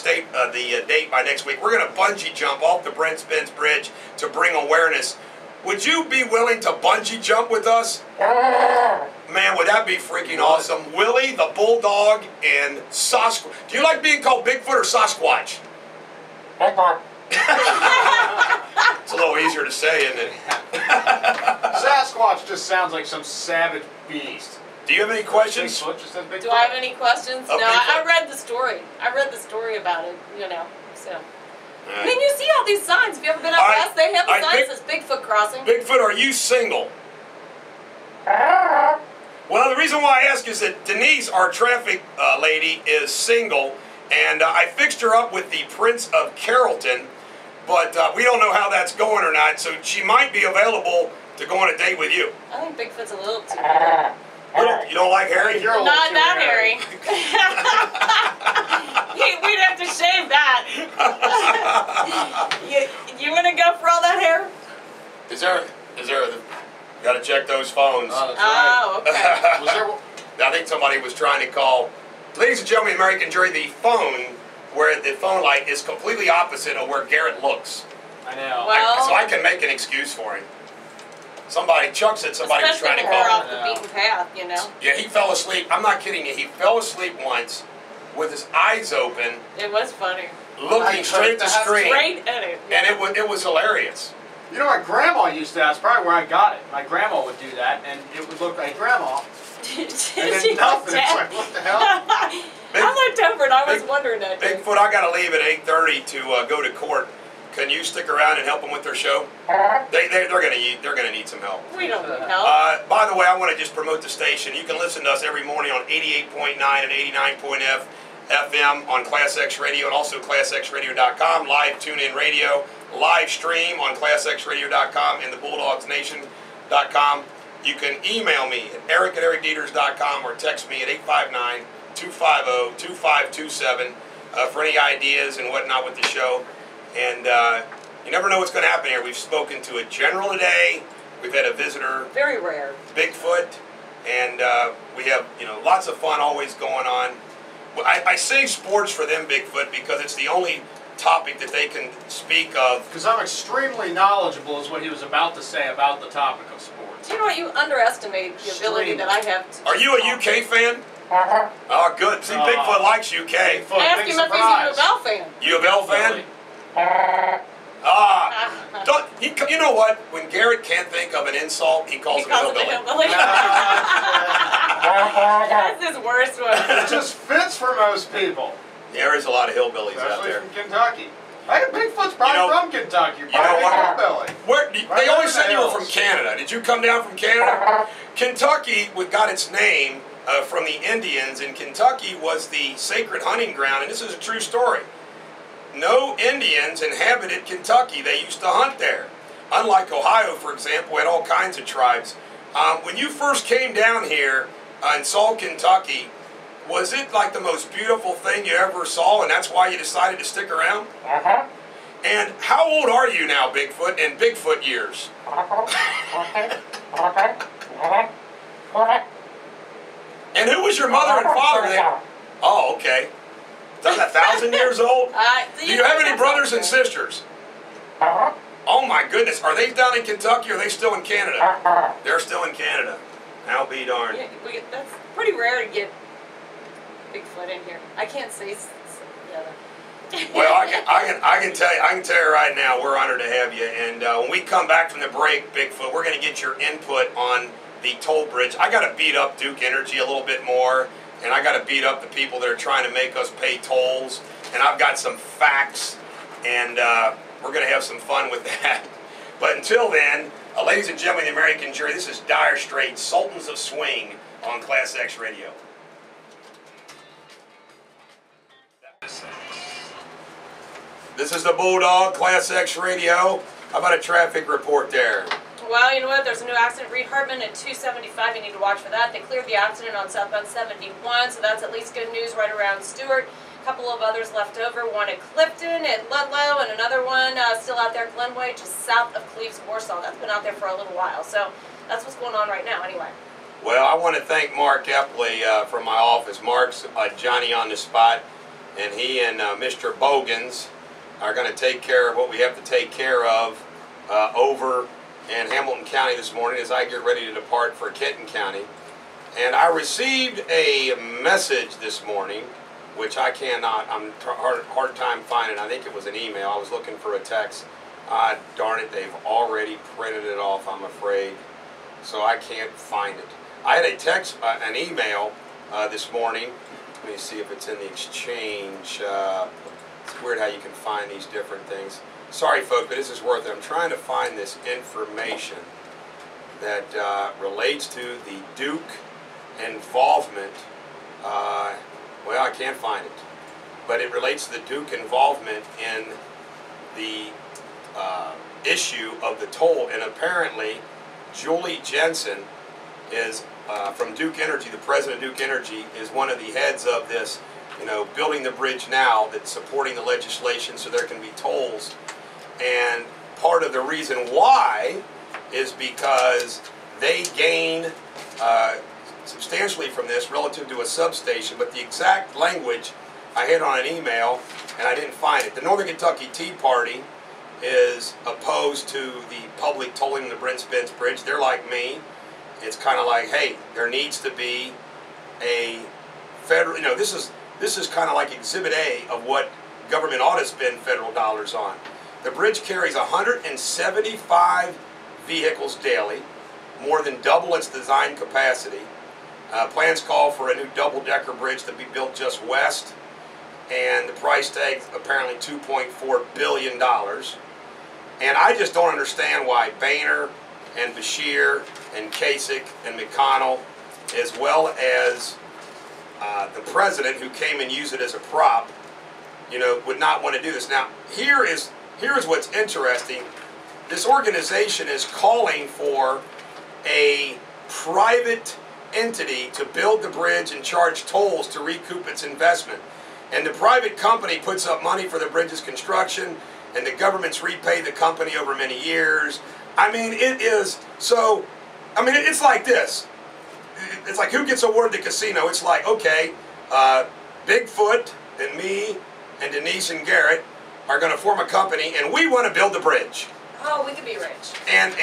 date by next week. We're going to bungee jump off the Brent-Spence Bridge to bring awareness. Would you be willing to bungee jump with us? Man, would that be freaking awesome. Willie, the Bulldog, and Sasquatch. Do you like being called Bigfoot or Sasquatch? It's a little easier to say, isn't it? Sasquatch just sounds like some savage beast. Do you have any questions? Bigfoot just says Bigfoot. Do I have any questions? Oh, No, I read the story. I read the story about it, so. I mean, you see all these signs. If you ever been up west, they have a sign that says Bigfoot crossing. Bigfoot, are you single? Well, the reason why I ask is that Denise, our traffic lady, is single, and I fixed her up with the Prince of Carrollton, but we don't know how that's going or not, so she might be available to go on a date with you. I think Bigfoot's a little too hairy. You don't like Harry? You're a little Not too that hairy. We'd have to shave that. you want to go for all that hair? Is there, gotta check those phones. Oh, that's right. Oh, okay. Was there... I think somebody was trying to call, ladies and gentlemen, American jury, the phone, where the phone light is completely opposite of where Garrett looks. I know. Well, So I can make an excuse for him. Chuck said somebody was trying to especially call when him. we're off the beaten path, Yeah, he fell asleep. I'm not kidding you. He fell asleep once with his eyes open, It was funny. looking straight at the screen. Straight at it. And it was hilarious. You know, my grandma used to. That's probably where I got it. My grandma would do that, and it would look like Grandma. And then nothing. It's like, what the hell? I looked over and I was wondering that. Bigfoot, I got to leave at 8:30 to go to court. Can you stick around and help them with their show? They're gonna need some help. We don't need help. By the way, I want to just promote the station. You can listen to us every morning on 88.9 and 89.0 FM on ClassX Radio and also ClassXRadio.com. Live tune-in radio, live stream on ClassXRadio.com and the Bulldogs Nation eric@ericdeters.com. You can email me at eric@ericdeters.com or text me at 859-250-2527 for any ideas and whatnot with the show. And you never know what's going to happen here. We've spoken to a general today. We've had a visitor. Very rare. Bigfoot. And we have, lots of fun always going on. I say sports for them, Bigfoot, because it's the only topic that they can speak of. Because I'm extremely knowledgeable is what he was about to say about the topic of sports. Do you know what? You underestimate the ability that I have to... Are you a UK fan? Oh, good. See, Bigfoot likes UK. Bigfoot, ask him if he's a U of L fan. U of L fan? You know what? When Garrett can't think of an insult, he calls him a hillbilly. That's his worst one. It just fits for most people. Yeah, there is a lot of hillbillies out Especially there. from Kentucky. I think Bigfoot's probably from Kentucky. You're probably a hillbilly. They always said you were from Canada. Did you come down from Canada? Kentucky got its name from the Indians, and Kentucky was the sacred hunting ground, and this is a true story. No Indians inhabited Kentucky. They used to hunt there. Unlike Ohio, for example, had all kinds of tribes. When you first came down here and saw Kentucky, was it like the most beautiful thing you ever saw, and that's why you decided to stick around? And how old are you now, Bigfoot, in Bigfoot years? And who was your mother and father there? Oh, okay. Is that 1,000 years old? Do you have any brothers and sisters? Oh my goodness. Are they down in Kentucky or are they still in Canada? They're still in Canada. I'll be darned. Yeah, that's pretty rare to get Bigfoot in here. I can't say the other. Well, I can tell you right now, we're honored to have you. And when we come back from the break, Bigfoot, we're going to get your input on the toll bridge. I got to beat up Duke Energy a little bit more, and I got to beat up the people that are trying to make us pay tolls. And I've got some facts, and we're going to have some fun with that. But until then, ladies and gentlemen, the American jury, this is Dire Straits, Sultans of Swing on ClassX Radio. This is the Bulldog, ClassX Radio. How about a traffic report there? Well, you know what? There's a new accident. Reed Hartman at 275. You need to watch for that. They cleared the accident on southbound 71, so that's at least good news right around Stewart. A couple of others left over. One at Clifton, at Ludlow, and another one still out there at Glenway, just south of Cleves, Warsaw. That's been out there for a little while. So that's what's going on right now anyway. Well, I want to thank Mark Epley from my office. Mark's Johnny on the spot, and he and Mr. Bogans are going to take care of what we have to take care of over in Hamilton County this morning as I get ready to depart for Kenton County. And I received a message this morning, which I cannot, I'm hard time finding. I think it was an email. I was looking for a text. Darn it, they've already printed it off, I'm afraid. So I can't find it. I had a text, an email this morning. Let me see if it's in the exchange. It's weird how you can find these different things. Sorry, folks, but this is worth it. I'm trying to find this information that relates to the Duke involvement. Well, I can't find it. But it relates to the Duke involvement in the issue of the toll. And apparently, Julie Jensen is from Duke Energy, the president of Duke Energy, is one of the heads of this, building the bridge now that's supporting the legislation so there can be tolls. And part of the reason why is because they gain substantially from this relative to a substation, but the exact language I had on an email and I didn't find it. The Northern Kentucky Tea Party is opposed to the public tolling the Brent Spence Bridge. They're like me. It's kind of like, hey, there needs to be a federal, this is kind of like Exhibit A of what government ought to spend federal dollars on. The bridge carries 175 vehicles daily, more than double its design capacity. Plans call for a new double-decker bridge to be built just west, and the price tag apparently $2.4 billion. And I just don't understand why Boehner and Beshear and Kasich and McConnell, as well as the president who came and used it as a prop, would not want to do this. Now, here's what's interesting. This organization is calling for a private entity to build the bridge and charge tolls to recoup its investment. And the private company puts up money for the bridge's construction, and the governments repay the company over many years. I mean, it is so, I mean, it's like this. It's like, who gets awarded the casino? It's like, okay, Bigfoot and me and Denise and Garrett are going to form a company, and we want to build the bridge. Oh, we could be rich. And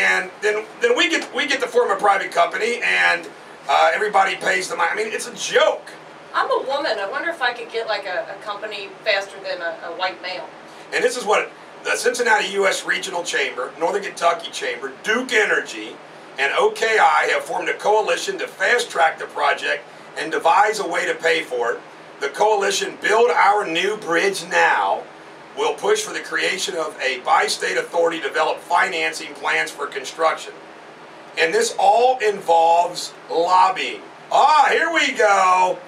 then we get to form a private company, and everybody pays the money. I mean, it's a joke. I'm a woman. I wonder if I could get like a company faster than a white male. And this is what the Cincinnati U.S. Regional Chamber, Northern Kentucky Chamber, Duke Energy, and OKI have formed a coalition to fast-track the project and devise a way to pay for it. The coalition, Build Our New Bridge Now, will push for the creation of a bi-state authority to develop financing plans for construction. And this all involves lobbying. Here we go.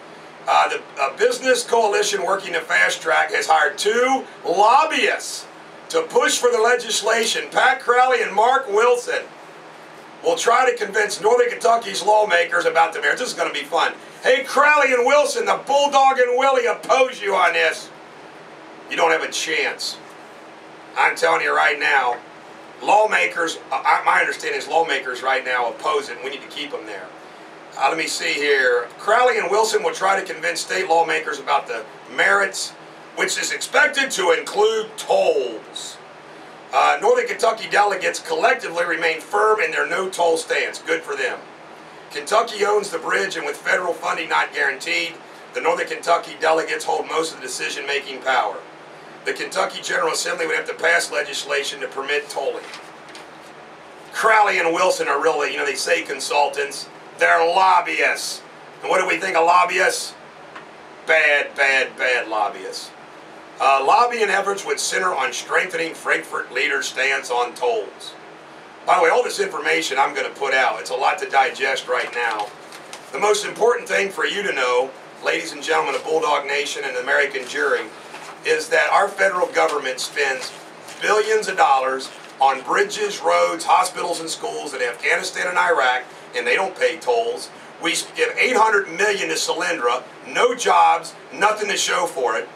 The business coalition working to fast track has hired 2 lobbyists to push for the legislation. Pat Crowley and Mark Wilson will try to convince Northern Kentucky's lawmakers about the marriage. This is going to be fun. Hey, Crowley and Wilson, the Bulldog and Willie oppose you on this. You don't have a chance. I'm telling you right now, lawmakers, my understanding is lawmakers right now oppose it, and we need to keep them there. Let me see here. Crowley and Wilson will try to convince state lawmakers about the merits, which is expected to include tolls. Northern Kentucky delegates collectively remain firm in their no-toll stance. Good for them. Kentucky owns the bridge, and with federal funding not guaranteed, the Northern Kentucky delegates hold most of the decision-making power. The Kentucky General Assembly would have to pass legislation to permit tolling. Crowley and Wilson are really, they say consultants. They're lobbyists. And what do we think of lobbyists? Bad, bad, bad lobbyists. Lobbying efforts would center on strengthening Frankfurt leaders' stance on tolls. By the way, all this information I'm going to put out, it's a lot to digest right now. The most important thing for you to know, ladies and gentlemen of Bulldog Nation and the American jury, is that our federal government spends billions of dollars on bridges, roads, hospitals, and schools in Afghanistan and Iraq, and they don't pay tolls. We give $800 million to Solyndra, no jobs, nothing to show for it.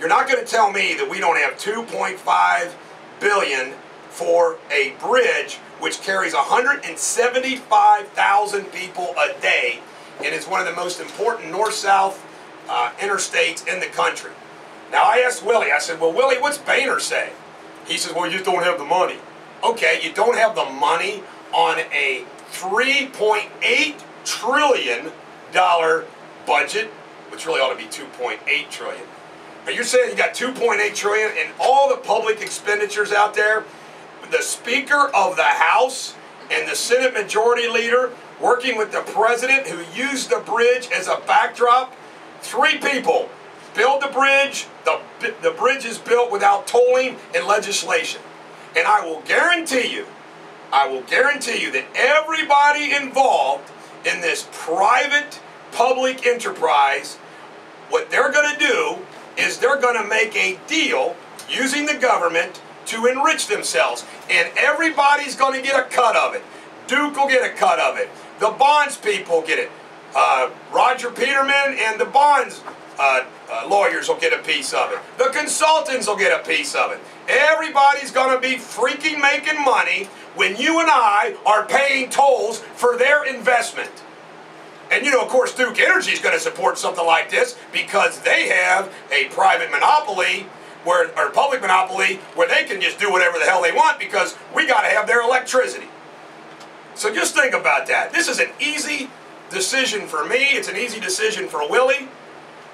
You're not going to tell me that we don't have $2.5 billion for a bridge which carries 175,000 people a day and is one of the most important north-south interstates in the country. Now, I asked Willie, I said, well, Willie, what's Boehner say? He says, well, you just don't have the money. Okay, you don't have the money on a $3.8 trillion budget, which really ought to be $2.8 trillion. But you're saying you got $2.8 trillion and all the public expenditures out there, the Speaker of the House and the Senate Majority Leader working with the President who used the bridge as a backdrop. 3 people build the bridge. The bridge is built without tolling and legislation. And I will guarantee you that everybody involved in this private public enterprise, what they're going to do is they're going to make a deal using the government to enrich themselves. And everybody's going to get a cut of it. Duke will get a cut of it. The bonds people get it. Roger Peterman and the bonds lawyers will get a piece of it. The consultants will get a piece of it. Everybody's going to be freaking making money when you and I are paying tolls for their investment. And of course, Duke Energy is going to support something like this because they have a private monopoly or public monopoly where they can just do whatever the hell they want because we got to have their electricity. So just think about that. This is an easy decision for me. It's an easy decision for Willie.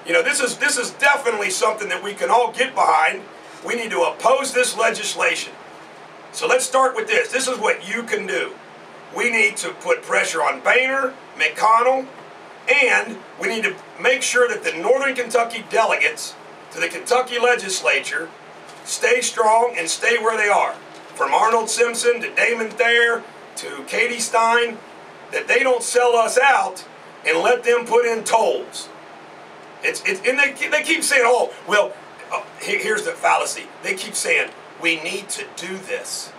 This is definitely something that we can all get behind. We need to oppose this legislation. So let's start with this. This is what you can do. We need to put pressure on Boehner, McConnell, and we need to make sure that the Northern Kentucky delegates to the Kentucky legislature stay strong and stay where they are. From Arnold Simpson to Damon Thayer to Katie Stein, that they don't sell us out and let them put in tolls. And they keep saying, oh, well, here's the fallacy. They keep saying, we need to do this.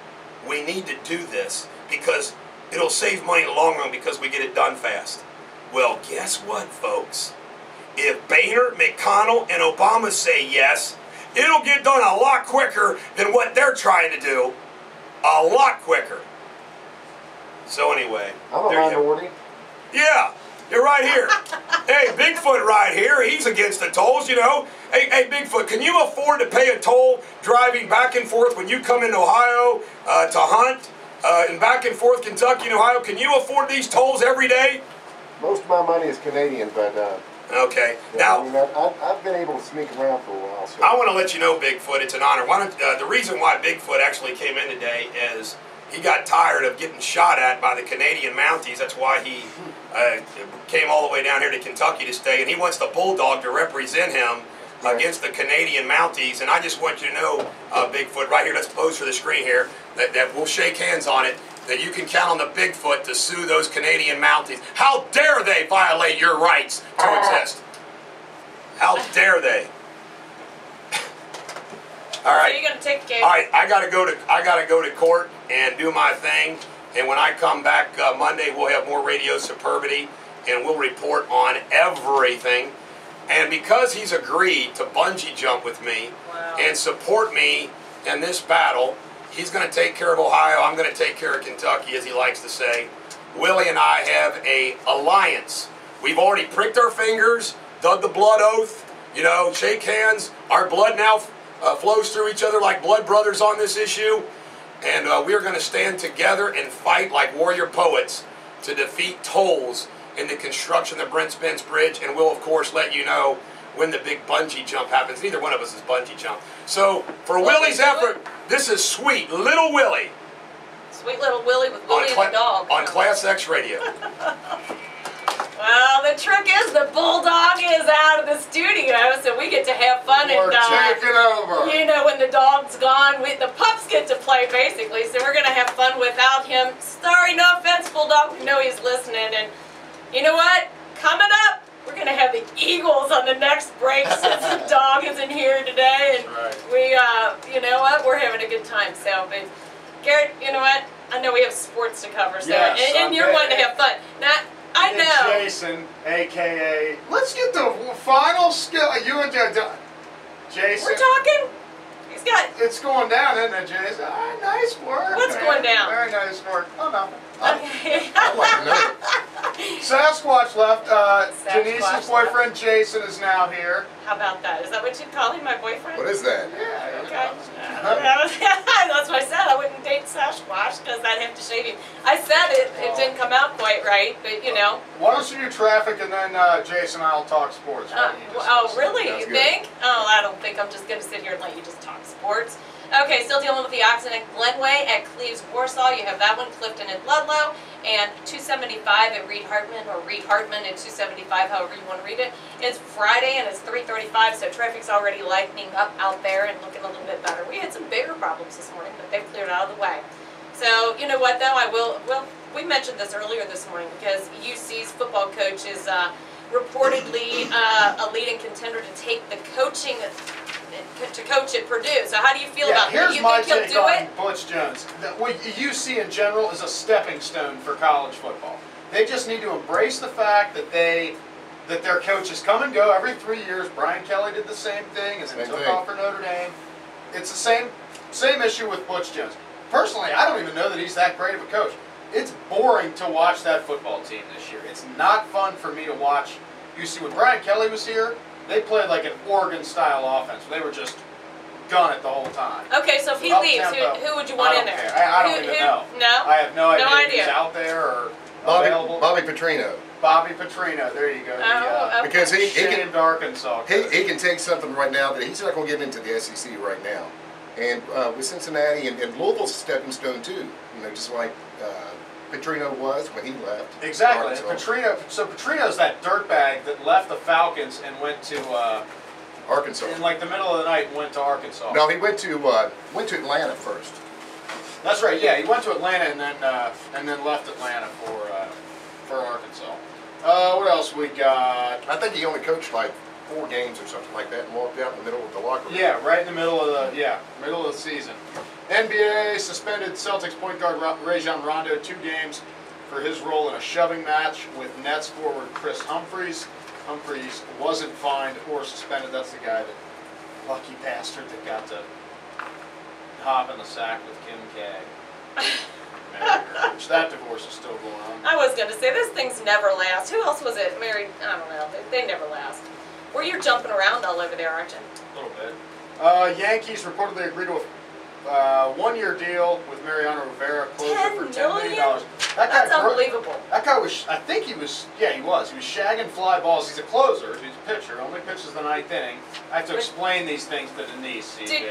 We need to do this because it'll save money in the long run because we get it done fast. Well, guess what, folks? If Boehner, McConnell, and Obama say yes, it'll get done a lot quicker than what they're trying to do. A lot quicker. So anyway. I'm a minority. Yeah, you're right here. Hey, Bigfoot right here. He's against the tolls, you know. Hey, Bigfoot, can you afford to pay a toll driving back and forth when you come into Ohio to hunt? And back and forth Kentucky and Ohio, can you afford these tolls every day? Most of my money is Canadian, but okay. yeah, Now, I mean, I've been able to sneak around for a while. So. I want to let you know, Bigfoot, it's an honor. The reason why Bigfoot actually came in today is he got tired of getting shot at by the Canadian Mounties. That's why he came all the way down here to Kentucky to stay, and he wants the Bulldog to represent him against the Canadian Mounties. And I just want you to know, Bigfoot, right here, let's pose for the screen here, that we'll shake hands on it, that you can count on the Bigfoot to sue those Canadian Mounties. How dare they violate your rights to exist? How dare they? All right. So you're gonna take the case. All right, I gotta go to court and do my thing. And when I come back Monday, we'll have more Radio Superbity, and we'll report on everything. And because he's agreed to bungee jump with me and support me in this battle, he's going to take care of Ohio. I'm going to take care of Kentucky, as he likes to say. Willie and I have an alliance. We've already pricked our fingers, dug the blood oath, you know, shake hands. Our blood now flows through each other like blood brothers on this issue. And we're going to stand together and fight like warrior poets to defeat tolls in the construction of the Brent Spence Bridge, and we'll of course let you know when the big bungee jump happens. Neither one of us is bungee jump. So for Willie's effort, this is Sweet Little Willie. Sweet Little Willie with Willie and the dog. On ClassX Radio. Well, the trick is the Bulldog is out of the studio, so we get to have fun. We're taking over. You know, when the dog's gone, the pups get to play, basically, so we're going to have fun without him. Sorry, no offense, Bulldog. We know he's listening, and you know what? Coming up, we're going to have the Eagles on the next break since the dog isn't here today, and we, you know what? We're having a good time, so, but Garrett, you know what? I know we have sports to cover, so, yes, and you're one to have fun. Now, I know. Jason, a.k.a. Let's get the final skill. You and Jason. We're talking? He's got... It's going down, isn't it, Jason? Ah, nice work. What's going down? Very nice work. Oh, no. Okay. I like to know. Sasquatch left. Janice's boyfriend Jason is now here. How about that? Is that what you'd call him, my boyfriend? What is that? Yeah. Okay. That's why I said I wouldn't date Sasquatch, because I'd have to shave him. I said it. It didn't come out quite right, but you know. Why don't you do traffic and then Jason and I'll talk sports. Oh, really? Sounds You good. think? Oh, I don't think I'm just going to sit here and let you just talk sports. Okay, still dealing with the accident. Glenway at Cleves, Warsaw. You have that one. Clifton and Ludlow. And 275 at Reed Hartman, or Reed Hartman at 275, however you want to read it. It's Friday and it's 3:35, so traffic's already lightening up out there and looking a little bit better. We had some bigger problems this morning, but they've cleared out of the way. So, you know what, though? We mentioned this earlier this morning because UC's football coach is reportedly a leading contender to take the coaching to coach at Purdue. So how do you feel about that? Here's my take on Butch Jones. What UC in general is a stepping stone for college football. They just need to embrace the fact that their coaches come and go every 3 years. Brian Kelly did the same thing and then took off for Notre Dame. It's the same issue with Butch Jones. Personally, I don't even know that he's that great of a coach. It's boring to watch that football team this year. It's not fun for me to watch UC. When Brian Kelly was here, they played like an Oregon-style offense. They were just gun it the whole time. Okay, so if he leaves, who would you want in there? I don't even know. No? I have no idea if idea. he's out there or available. Bobby Petrino. Bobby Petrino, there you go. Okay. Because he can Arkansas. he can take something right now that he's not going to get into the SEC right now, and with Cincinnati and Louisville's a stepping stone too. You know, just like Petrino was when he left. Exactly. Petrino's that dirtbag that left the Falcons and went to Arkansas. in like the middle of the night and went to Arkansas. No, he went to Atlanta first. That's right. Yeah, he went to Atlanta and then left Atlanta for Arkansas. What else we got? I think he only coached like 4 games or something like that and walked out in the middle of the locker room. Yeah, right in the middle of the season. NBA suspended Celtics point guard Rajon Rondo 2 games for his role in a shoving match with Nets forward Chris Humphries. Humphries wasn't fined or suspended. That's the guy, that lucky bastard that got to hop in the sack with Kim K. Which that divorce is still going on. I was going to say, this thing's never last. Who else was it married? I don't know. They never last. Well, you're jumping around all over there, aren't you? A little bit. Yankees reportedly agreed to a one-year deal with Mariano Rivera, closer for $10 million. That's unbelievable. That guy was, I think he was, yeah, he was. He was shagging fly balls. He's a closer. He's a pitcher. Only pitches the ninth inning. I have to explain these things to Denise. Do you?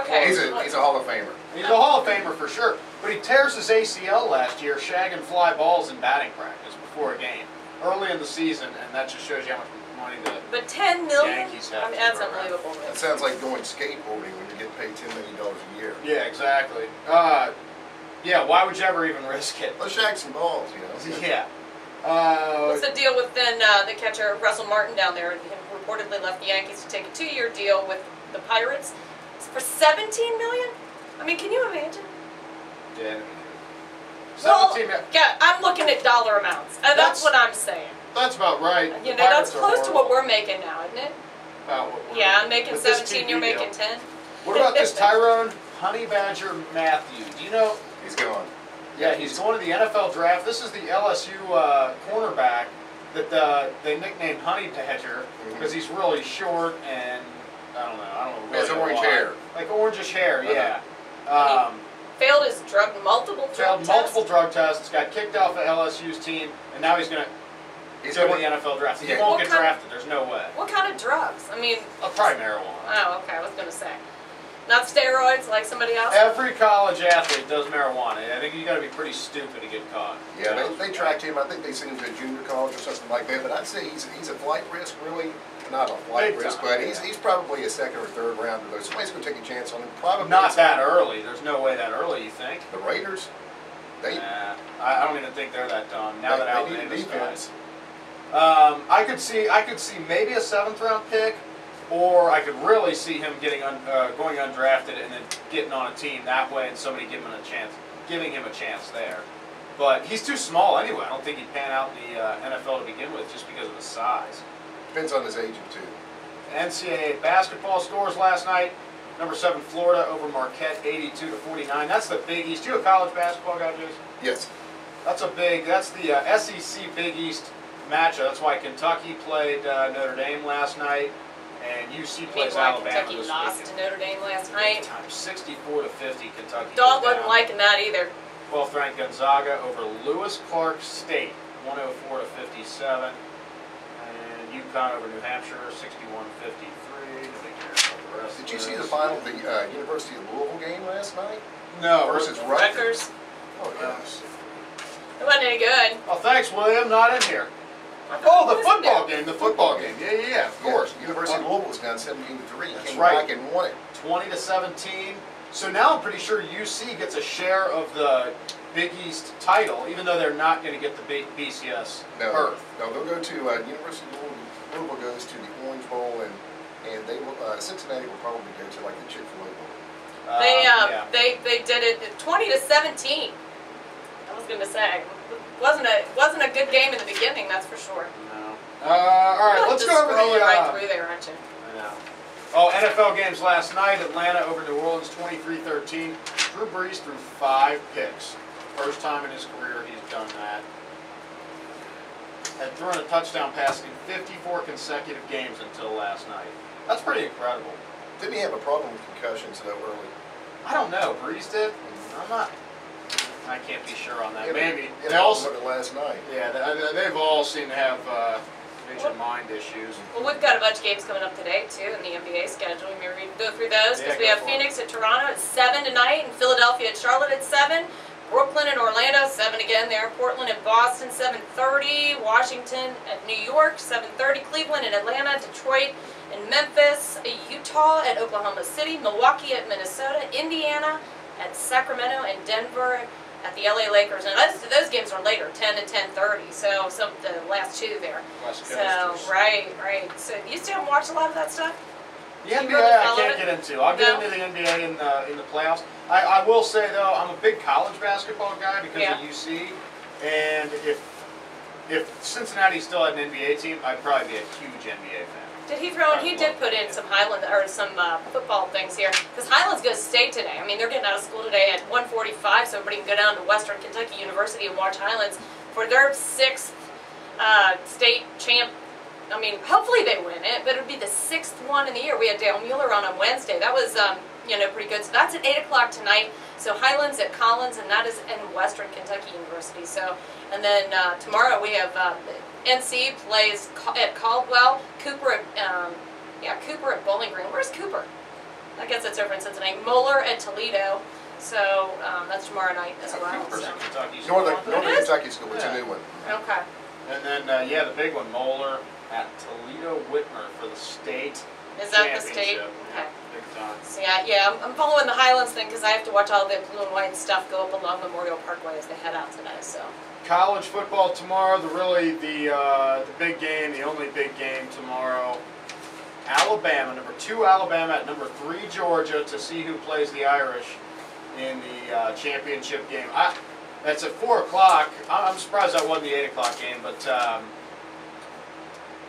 Okay. He's a Hall of Famer. He's a Hall of Famer for sure. But he tears his ACL last year shagging fly balls in batting practice before a game. Early in the season, and that just shows you how much money the But $10 million? Yankees have. I mean, that's unbelievable. That sounds like going skateboarding when you're getting paid $10 million a year. Yeah, exactly. Yeah, why would you ever even risk it? Let's shag some balls, you know. Yeah. What's the deal with then the catcher Russell Martin down there? He reportedly left the Yankees to take a 2-year deal with the Pirates for $17 million. I mean, can you imagine? Yeah. Well, yeah, I'm looking at dollar amounts. That's what I'm saying. That's about right. You know, that's close to what we're making now, isn't it? About what we're Yeah, I'm making 17. You're making 10. What about this Tyrone Honey Badger Matthew? Do you know? He's gone. Yeah, he's going to the NFL draft. This is the LSU cornerback that they nicknamed Honey Badger because he's really short and I don't know. He has orange hair. Like orangish hair, yeah. Failed his multiple drug tests. Got kicked off of LSU's team, and now he's going to go to the NFL draft. He won't get drafted. There's no way. What kind of drugs? I mean, probably marijuana. Oh, okay. I was going to say. Not steroids like somebody else? Every college athlete does marijuana. I think you got to be pretty stupid to get caught. Yeah, they tracked him. I think they sent him to a junior college or something like that. But I'd say he's a flight risk, really. Not a flight risk, but he's probably a second or third rounder. Though somebody's going to take a chance on him. Probably not that early. There's no way that early. You think? The Raiders? I don't even think they're that dumb. Now that Alabama's guys. I could see maybe a 7th round pick. Or I could really see him getting going undrafted and then getting on a team that way, and somebody giving him a chance there. But he's too small anyway. I don't think he'd pan out in the NFL to begin with, just because of the size. Depends on his agent too. NCAA basketball scores last night. Number 7 Florida over Marquette, 82-49. That's the Big East. You a college basketball guy, Jason? Yes. That's the SEC Big East matchup. That's why Kentucky played Notre Dame last night. And UC plays Alabama Kentucky this lost weekend. to Notre Dame last night. 64-50, Kentucky. Dog wasn't liking that either. 12th ranked Gonzaga over Lewis Clark State, 104-57. And UConn over New Hampshire, 61-53. Did you see the final of the University of Louisville game last night? No. Versus Rutgers. Oh, yes. It wasn't any good. Oh, thanks, William. Not in here. Oh, the football game. The football game. Yeah, of course. University of Louisville was down 17-3. That's came right. back and won it. 20-17. So now I'm pretty sure UC gets a share of the Big East title, even though they're not going to get the big BCS berth. No, they'll go to University of Louisville goes to the Orange Bowl, and they will, Cincinnati will probably go to like the Chick-fil-A Bowl. They did it 20-17. I was going to say. Wasn't a good game in the beginning, that's for sure. No. All right, let's go over the. Right through there, aren't you? I know. Oh, NFL games last night. Atlanta over New Orleans, 23-13. Drew Brees threw 5 picks. First time in his career he's done that. Had thrown a touchdown pass in 54 consecutive games until last night. That's pretty incredible. Didn't he have a problem with concussions so early? I don't know. Brees did. I'm not. I can't be sure on that. Yeah, maybe. They also last night. Yeah, they've all seemed to have major mind issues. Well, we've got a bunch of games coming up today too in the NBA schedule. We may go through those because we have Phoenix at Toronto at 7 tonight, and Philadelphia at Charlotte at 7. Brooklyn and Orlando 7 again there. Portland and Boston 7:30. Washington at New York 7:30. Cleveland and Atlanta. Detroit and Memphis. Utah at Oklahoma City. Milwaukee at Minnesota. Indiana at Sacramento, and Denver at the LA Lakers. And those games are later, 10 to 10:30. So the last 2 there. West Coast. So right. So you still watch a lot of that stuff? The NBA I can't get into. I'll get into the NBA in the playoffs. I will say though, I'm a big college basketball guy because of UC. And if Cincinnati still had an NBA team, I'd probably be a huge NBA fan. Did he throw in? He did put in some Highland or some football things here because Highland's going to state today. I mean, they're getting out of school today at 1:45, so everybody can go down to Western Kentucky University and watch Highlands for their 6th state champ. I mean, hopefully they win it, but it would be the 6th one in the year. We had Dale Mueller on Wednesday. That was pretty good. So that's at 8 o'clock tonight. So Highlands at Collins, and that is in Western Kentucky University. So, and then tomorrow we have NC plays at Caldwell. Cooper at Cooper at Bowling Green. Where's Cooper? I guess it's over in Cincinnati. Moeller at Toledo. So that's tomorrow night as well. Cooper's in Kentucky. Northern Kentucky School. It's a new one. Okay. And then the big one, Moeller at Toledo Whitmer for the state. Is that the state? championship. Okay. Big time. So I'm following the Highlands thing because I have to watch all the blue and white stuff go up along Memorial Parkway as they head out today. So. College football tomorrow. The big game, the only big game tomorrow. Alabama, number 2 Alabama at number 3 Georgia to see who plays the Irish in the championship game. That's at 4 o'clock. I'm surprised that wasn't the 8 o'clock game, but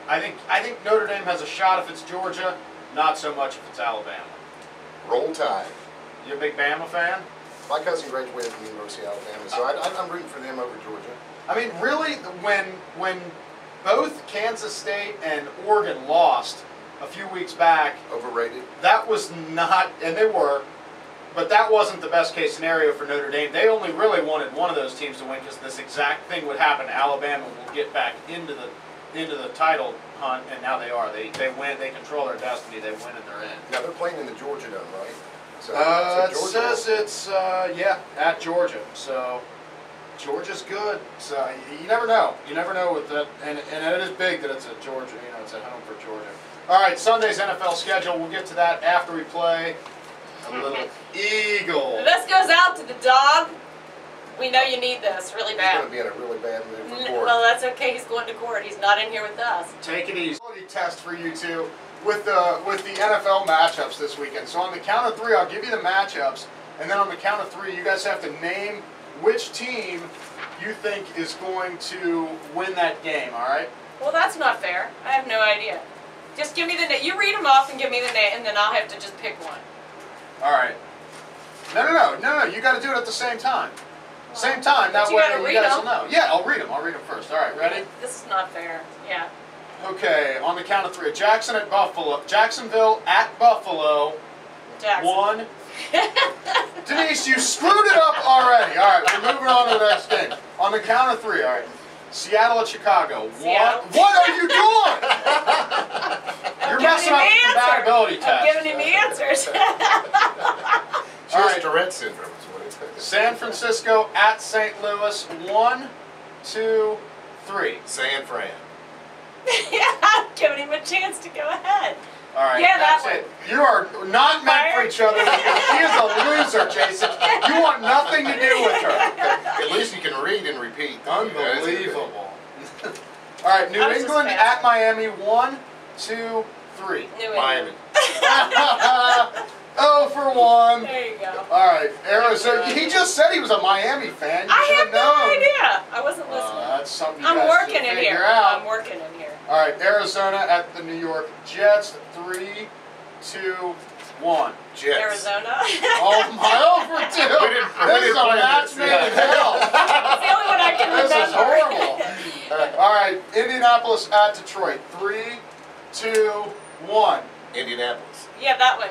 I think Notre Dame has a shot if it's Georgia. Not so much if it's Alabama. Roll Tide. You a big Bama fan? My cousin graduated from the University of Alabama, so I'm rooting for them over Georgia. I mean, really, when both Kansas State and Oregon lost a few weeks back, Overrated. that was not, and they were, but that wasn't the best case scenario for Notre Dame. They only really wanted one of those teams to win because this exact thing would happen. Alabama will get back into the title hunt, and now they are. They win. They control their destiny. They win, and they're in. Now they're playing in the Georgia Dome, right? So, It Georgia says it's at Georgia. So Georgia's good. So you never know. You never know with that, and it is big that it's at Georgia. It's at home for Georgia. All right, Sunday's NFL schedule. We'll get to that after we play a little Eagle. This goes out to the dog. We know you need this really He's bad. going to be in a really bad mood for court. Well, that's okay. He's going to court. He's not in here with us. Take it easy. Test for you two with the NFL matchups this weekend. So on the count of 3, I'll give you the matchups, and then on the count of 3, you guys have to name which team you think is going to win that game. All right? Well, that's not fair. I have no idea. Just give me the name. You read them off and give me the name, and then I'll have to just pick one. All right. No. You got to do it at the same time. Same time. That way you guys will know. Yeah, I'll read them. I'll read them first. All right, ready? This is not fair. Yeah. Okay, on the count of 3. Jacksonville at Buffalo. Jackson. 1. Denise, you screwed it up already. All right, we're moving on to the next game. On the count of 3, all right. Seattle at Chicago. Seattle. 1. What are you doing? You're messing up the compatibility test. I'm giving him the answers. All right, Tourette syndrome is what it's called. San Francisco at St. Louis. 1, 2, 3. San Fran. Yeah, I'm giving him a chance to go ahead. All right, Yeah, that's that it. You are not meant for each other. She is a loser, Jason. You want nothing to do with her. At least you can read and repeat. Unbelievable. All right, New I was England just at Miami. 1, 2, 3. New England. Miami. 0 for 1. There you go. All right, Arizona. He just said he was a Miami fan. You I should have no known. idea. I wasn't listening. That's something you I'm guys working should in figure here. out. I'm working in here. All right, Arizona at the New York Jets. 3, 2, 1. Jets. Arizona. Oh my! 0 for 2. This is a match made in hell. It's the only one I can remember. This is horrible. All right, Indianapolis at Detroit. 3, 2, 1. Indianapolis. Yeah, that one.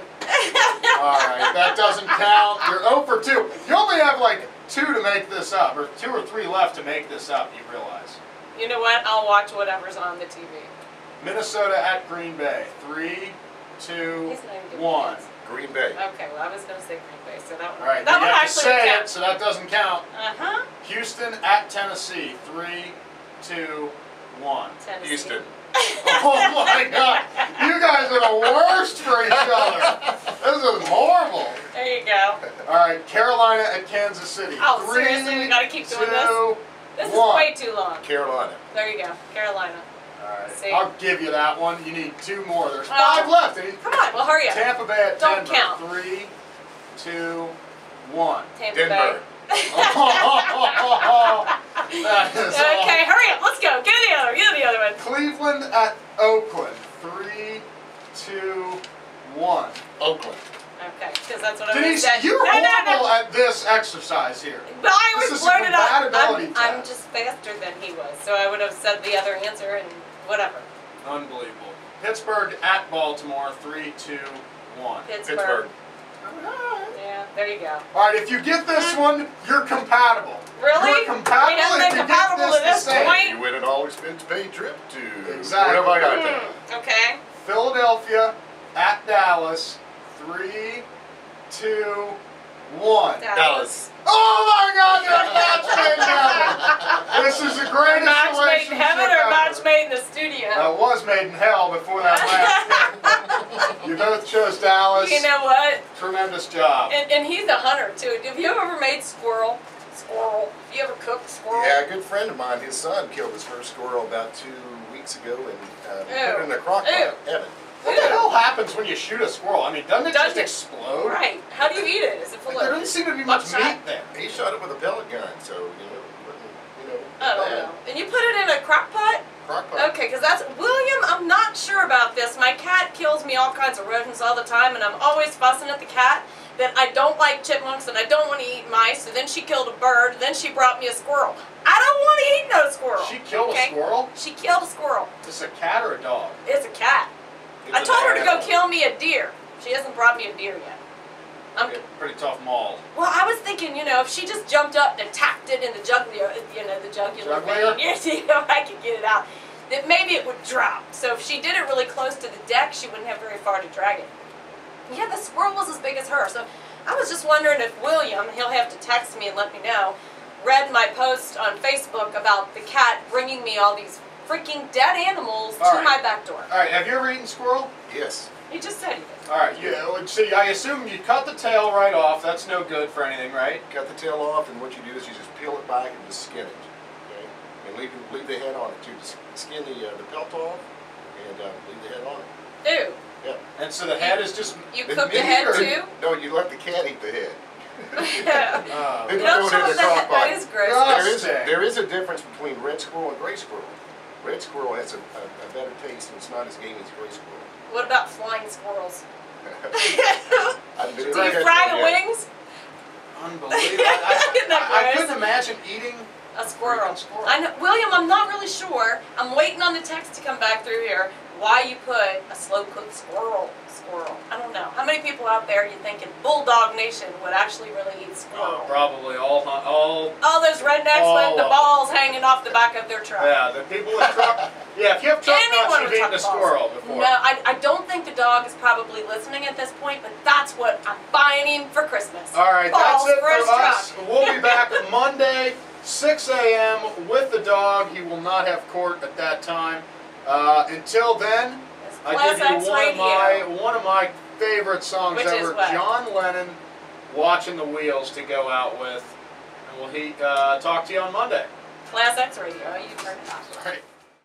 All right, that doesn't count. You're 0 for 2. You only have like 2 to make this up, or 2 or 3 left to make this up. You realize? You know what? I'll watch whatever's on the TV. Minnesota at Green Bay. 3, 2, He's not even giving 1. me Green Bay. Okay, well, I was going to say Green Bay, so that one. All right, that you one have to actually say would it, so that doesn't count. Uh-huh. Houston at Tennessee. 3, 2, 1. Tennessee. Houston. Oh my God! You guys are the worst for each other. This is horrible. There you go. All right, Carolina at Kansas City. Oh, 3, seriously? We gotta keep doing 2, This is 1. way too long. Carolina. There you go. Carolina. All right, See? I'll give you that one. You need 2 more. There's Oh. 5 left. Come on, well, hurry up. Tampa Bay at Don't Denver. count. 3, 2, 1. Tampa Denver. Bay. Okay, hurry up. Let's go. Get the other one. Cleveland at Oakland. 3, 2, 1. Oakland. Okay, because that's what I was Denise, saying. you're No. horrible at this exercise here. But I This was is a blurted out. compatibility I'm test. just faster than he was, so I would have said the other answer and whatever. Unbelievable. Pittsburgh at Baltimore. 3, 2, 1. Pittsburgh. Yeah, there you go. All right, if you get this one, you're compatible. Really? You're compatible. We haven't if been you get compatible to this the same. point. You win an all-expense paid trip to Exactly. whatever I got there. Okay. Philadelphia at Dallas. 3, 2, 1. Dallas. Oh my God! You're match made in heaven. This is the greatest Match made in relationship heaven or ever. match made in the studio? It was made in hell before that last pick. You both chose Dallas. You know what? Tremendous job. And he's a hunter too. Have you ever made squirrel? Squirrel. Have you ever cooked squirrel? Yeah, a good friend of mine, his son killed his first squirrel about 2 weeks ago and put it in a crock pot. Evan. What the hell happens when you shoot a squirrel? I mean, doesn't it just explode? Right. How do you eat it? Is it full Like, there of... doesn't seem to be much Buckshot? meat there. He shot it with a pellet gun, so you know. I don't know. And you put it in a crock pot? Crock pot. Okay, because that's... William, I'm not sure about this. My cat kills me all kinds of rodents all the time, and I'm always fussing at the cat that I don't like chipmunks and I don't want to eat mice. So then she killed a bird, then she brought me a squirrel. I don't want to eat no squirrel. She killed a squirrel? She killed a squirrel. Is it a cat or a dog? It's a cat. I told her to go kill me a deer. She hasn't brought me a deer yet. Pretty tough maul. Well, I was thinking, you know, if she just jumped up and attacked it in the jugular, the jugular vein, you know, I could get it out, that maybe it would drop. So if she did it really close to the deck, she wouldn't have very far to drag it. Yeah, the squirrel was as big as her. So I was just wondering if William, he'll have to text me and let me know, read my post on Facebook about the cat bringing me all these freaking dead animals to my back door. All right, have you ever eaten squirrel? Yes. He just said he did. All right, see, I assume you cut the tail right off. That's no good for anything, right? Cut the tail off, and what you do is you just peel it back and just skin it. Okay? And leave the head on it too. Just skin the pelt off and leave the head on it. Ew. Yep. And so the head is just... You cook the head too? No, you let the cat eat the head. You don't show the head. That is gross. There is a difference between red squirrel and gray squirrel. Red squirrel has a better taste and it's not as gamey as gray squirrel. What about flying squirrels? Do Do you fry the wings? Unbelievable. I couldn't imagine eating a squirrel. I know, William, I'm not really sure. I'm waiting on the text to come back through here. Why you put a slow-cooked squirrel? I don't know. How many people out there you think in Bulldog Nation would actually really eat squirrel? Probably all those rednecks with the balls hanging off the back of their truck. Yeah, the people with truck. Yeah, if you have truck nuts, you've eaten a squirrel before. No, I don't think the dog is probably listening at this point, but that's what I'm buying him for Christmas. All right, balls that's it for his us. truck. We'll be back Monday, 6 a.m. with the dog. He will not have court at that time. Until then, I give you one of my favorite songs ever, John Lennon, "Watching the Wheels," to go out with. And we'll talk to you on Monday. ClassX Radio, you turn it off. All right.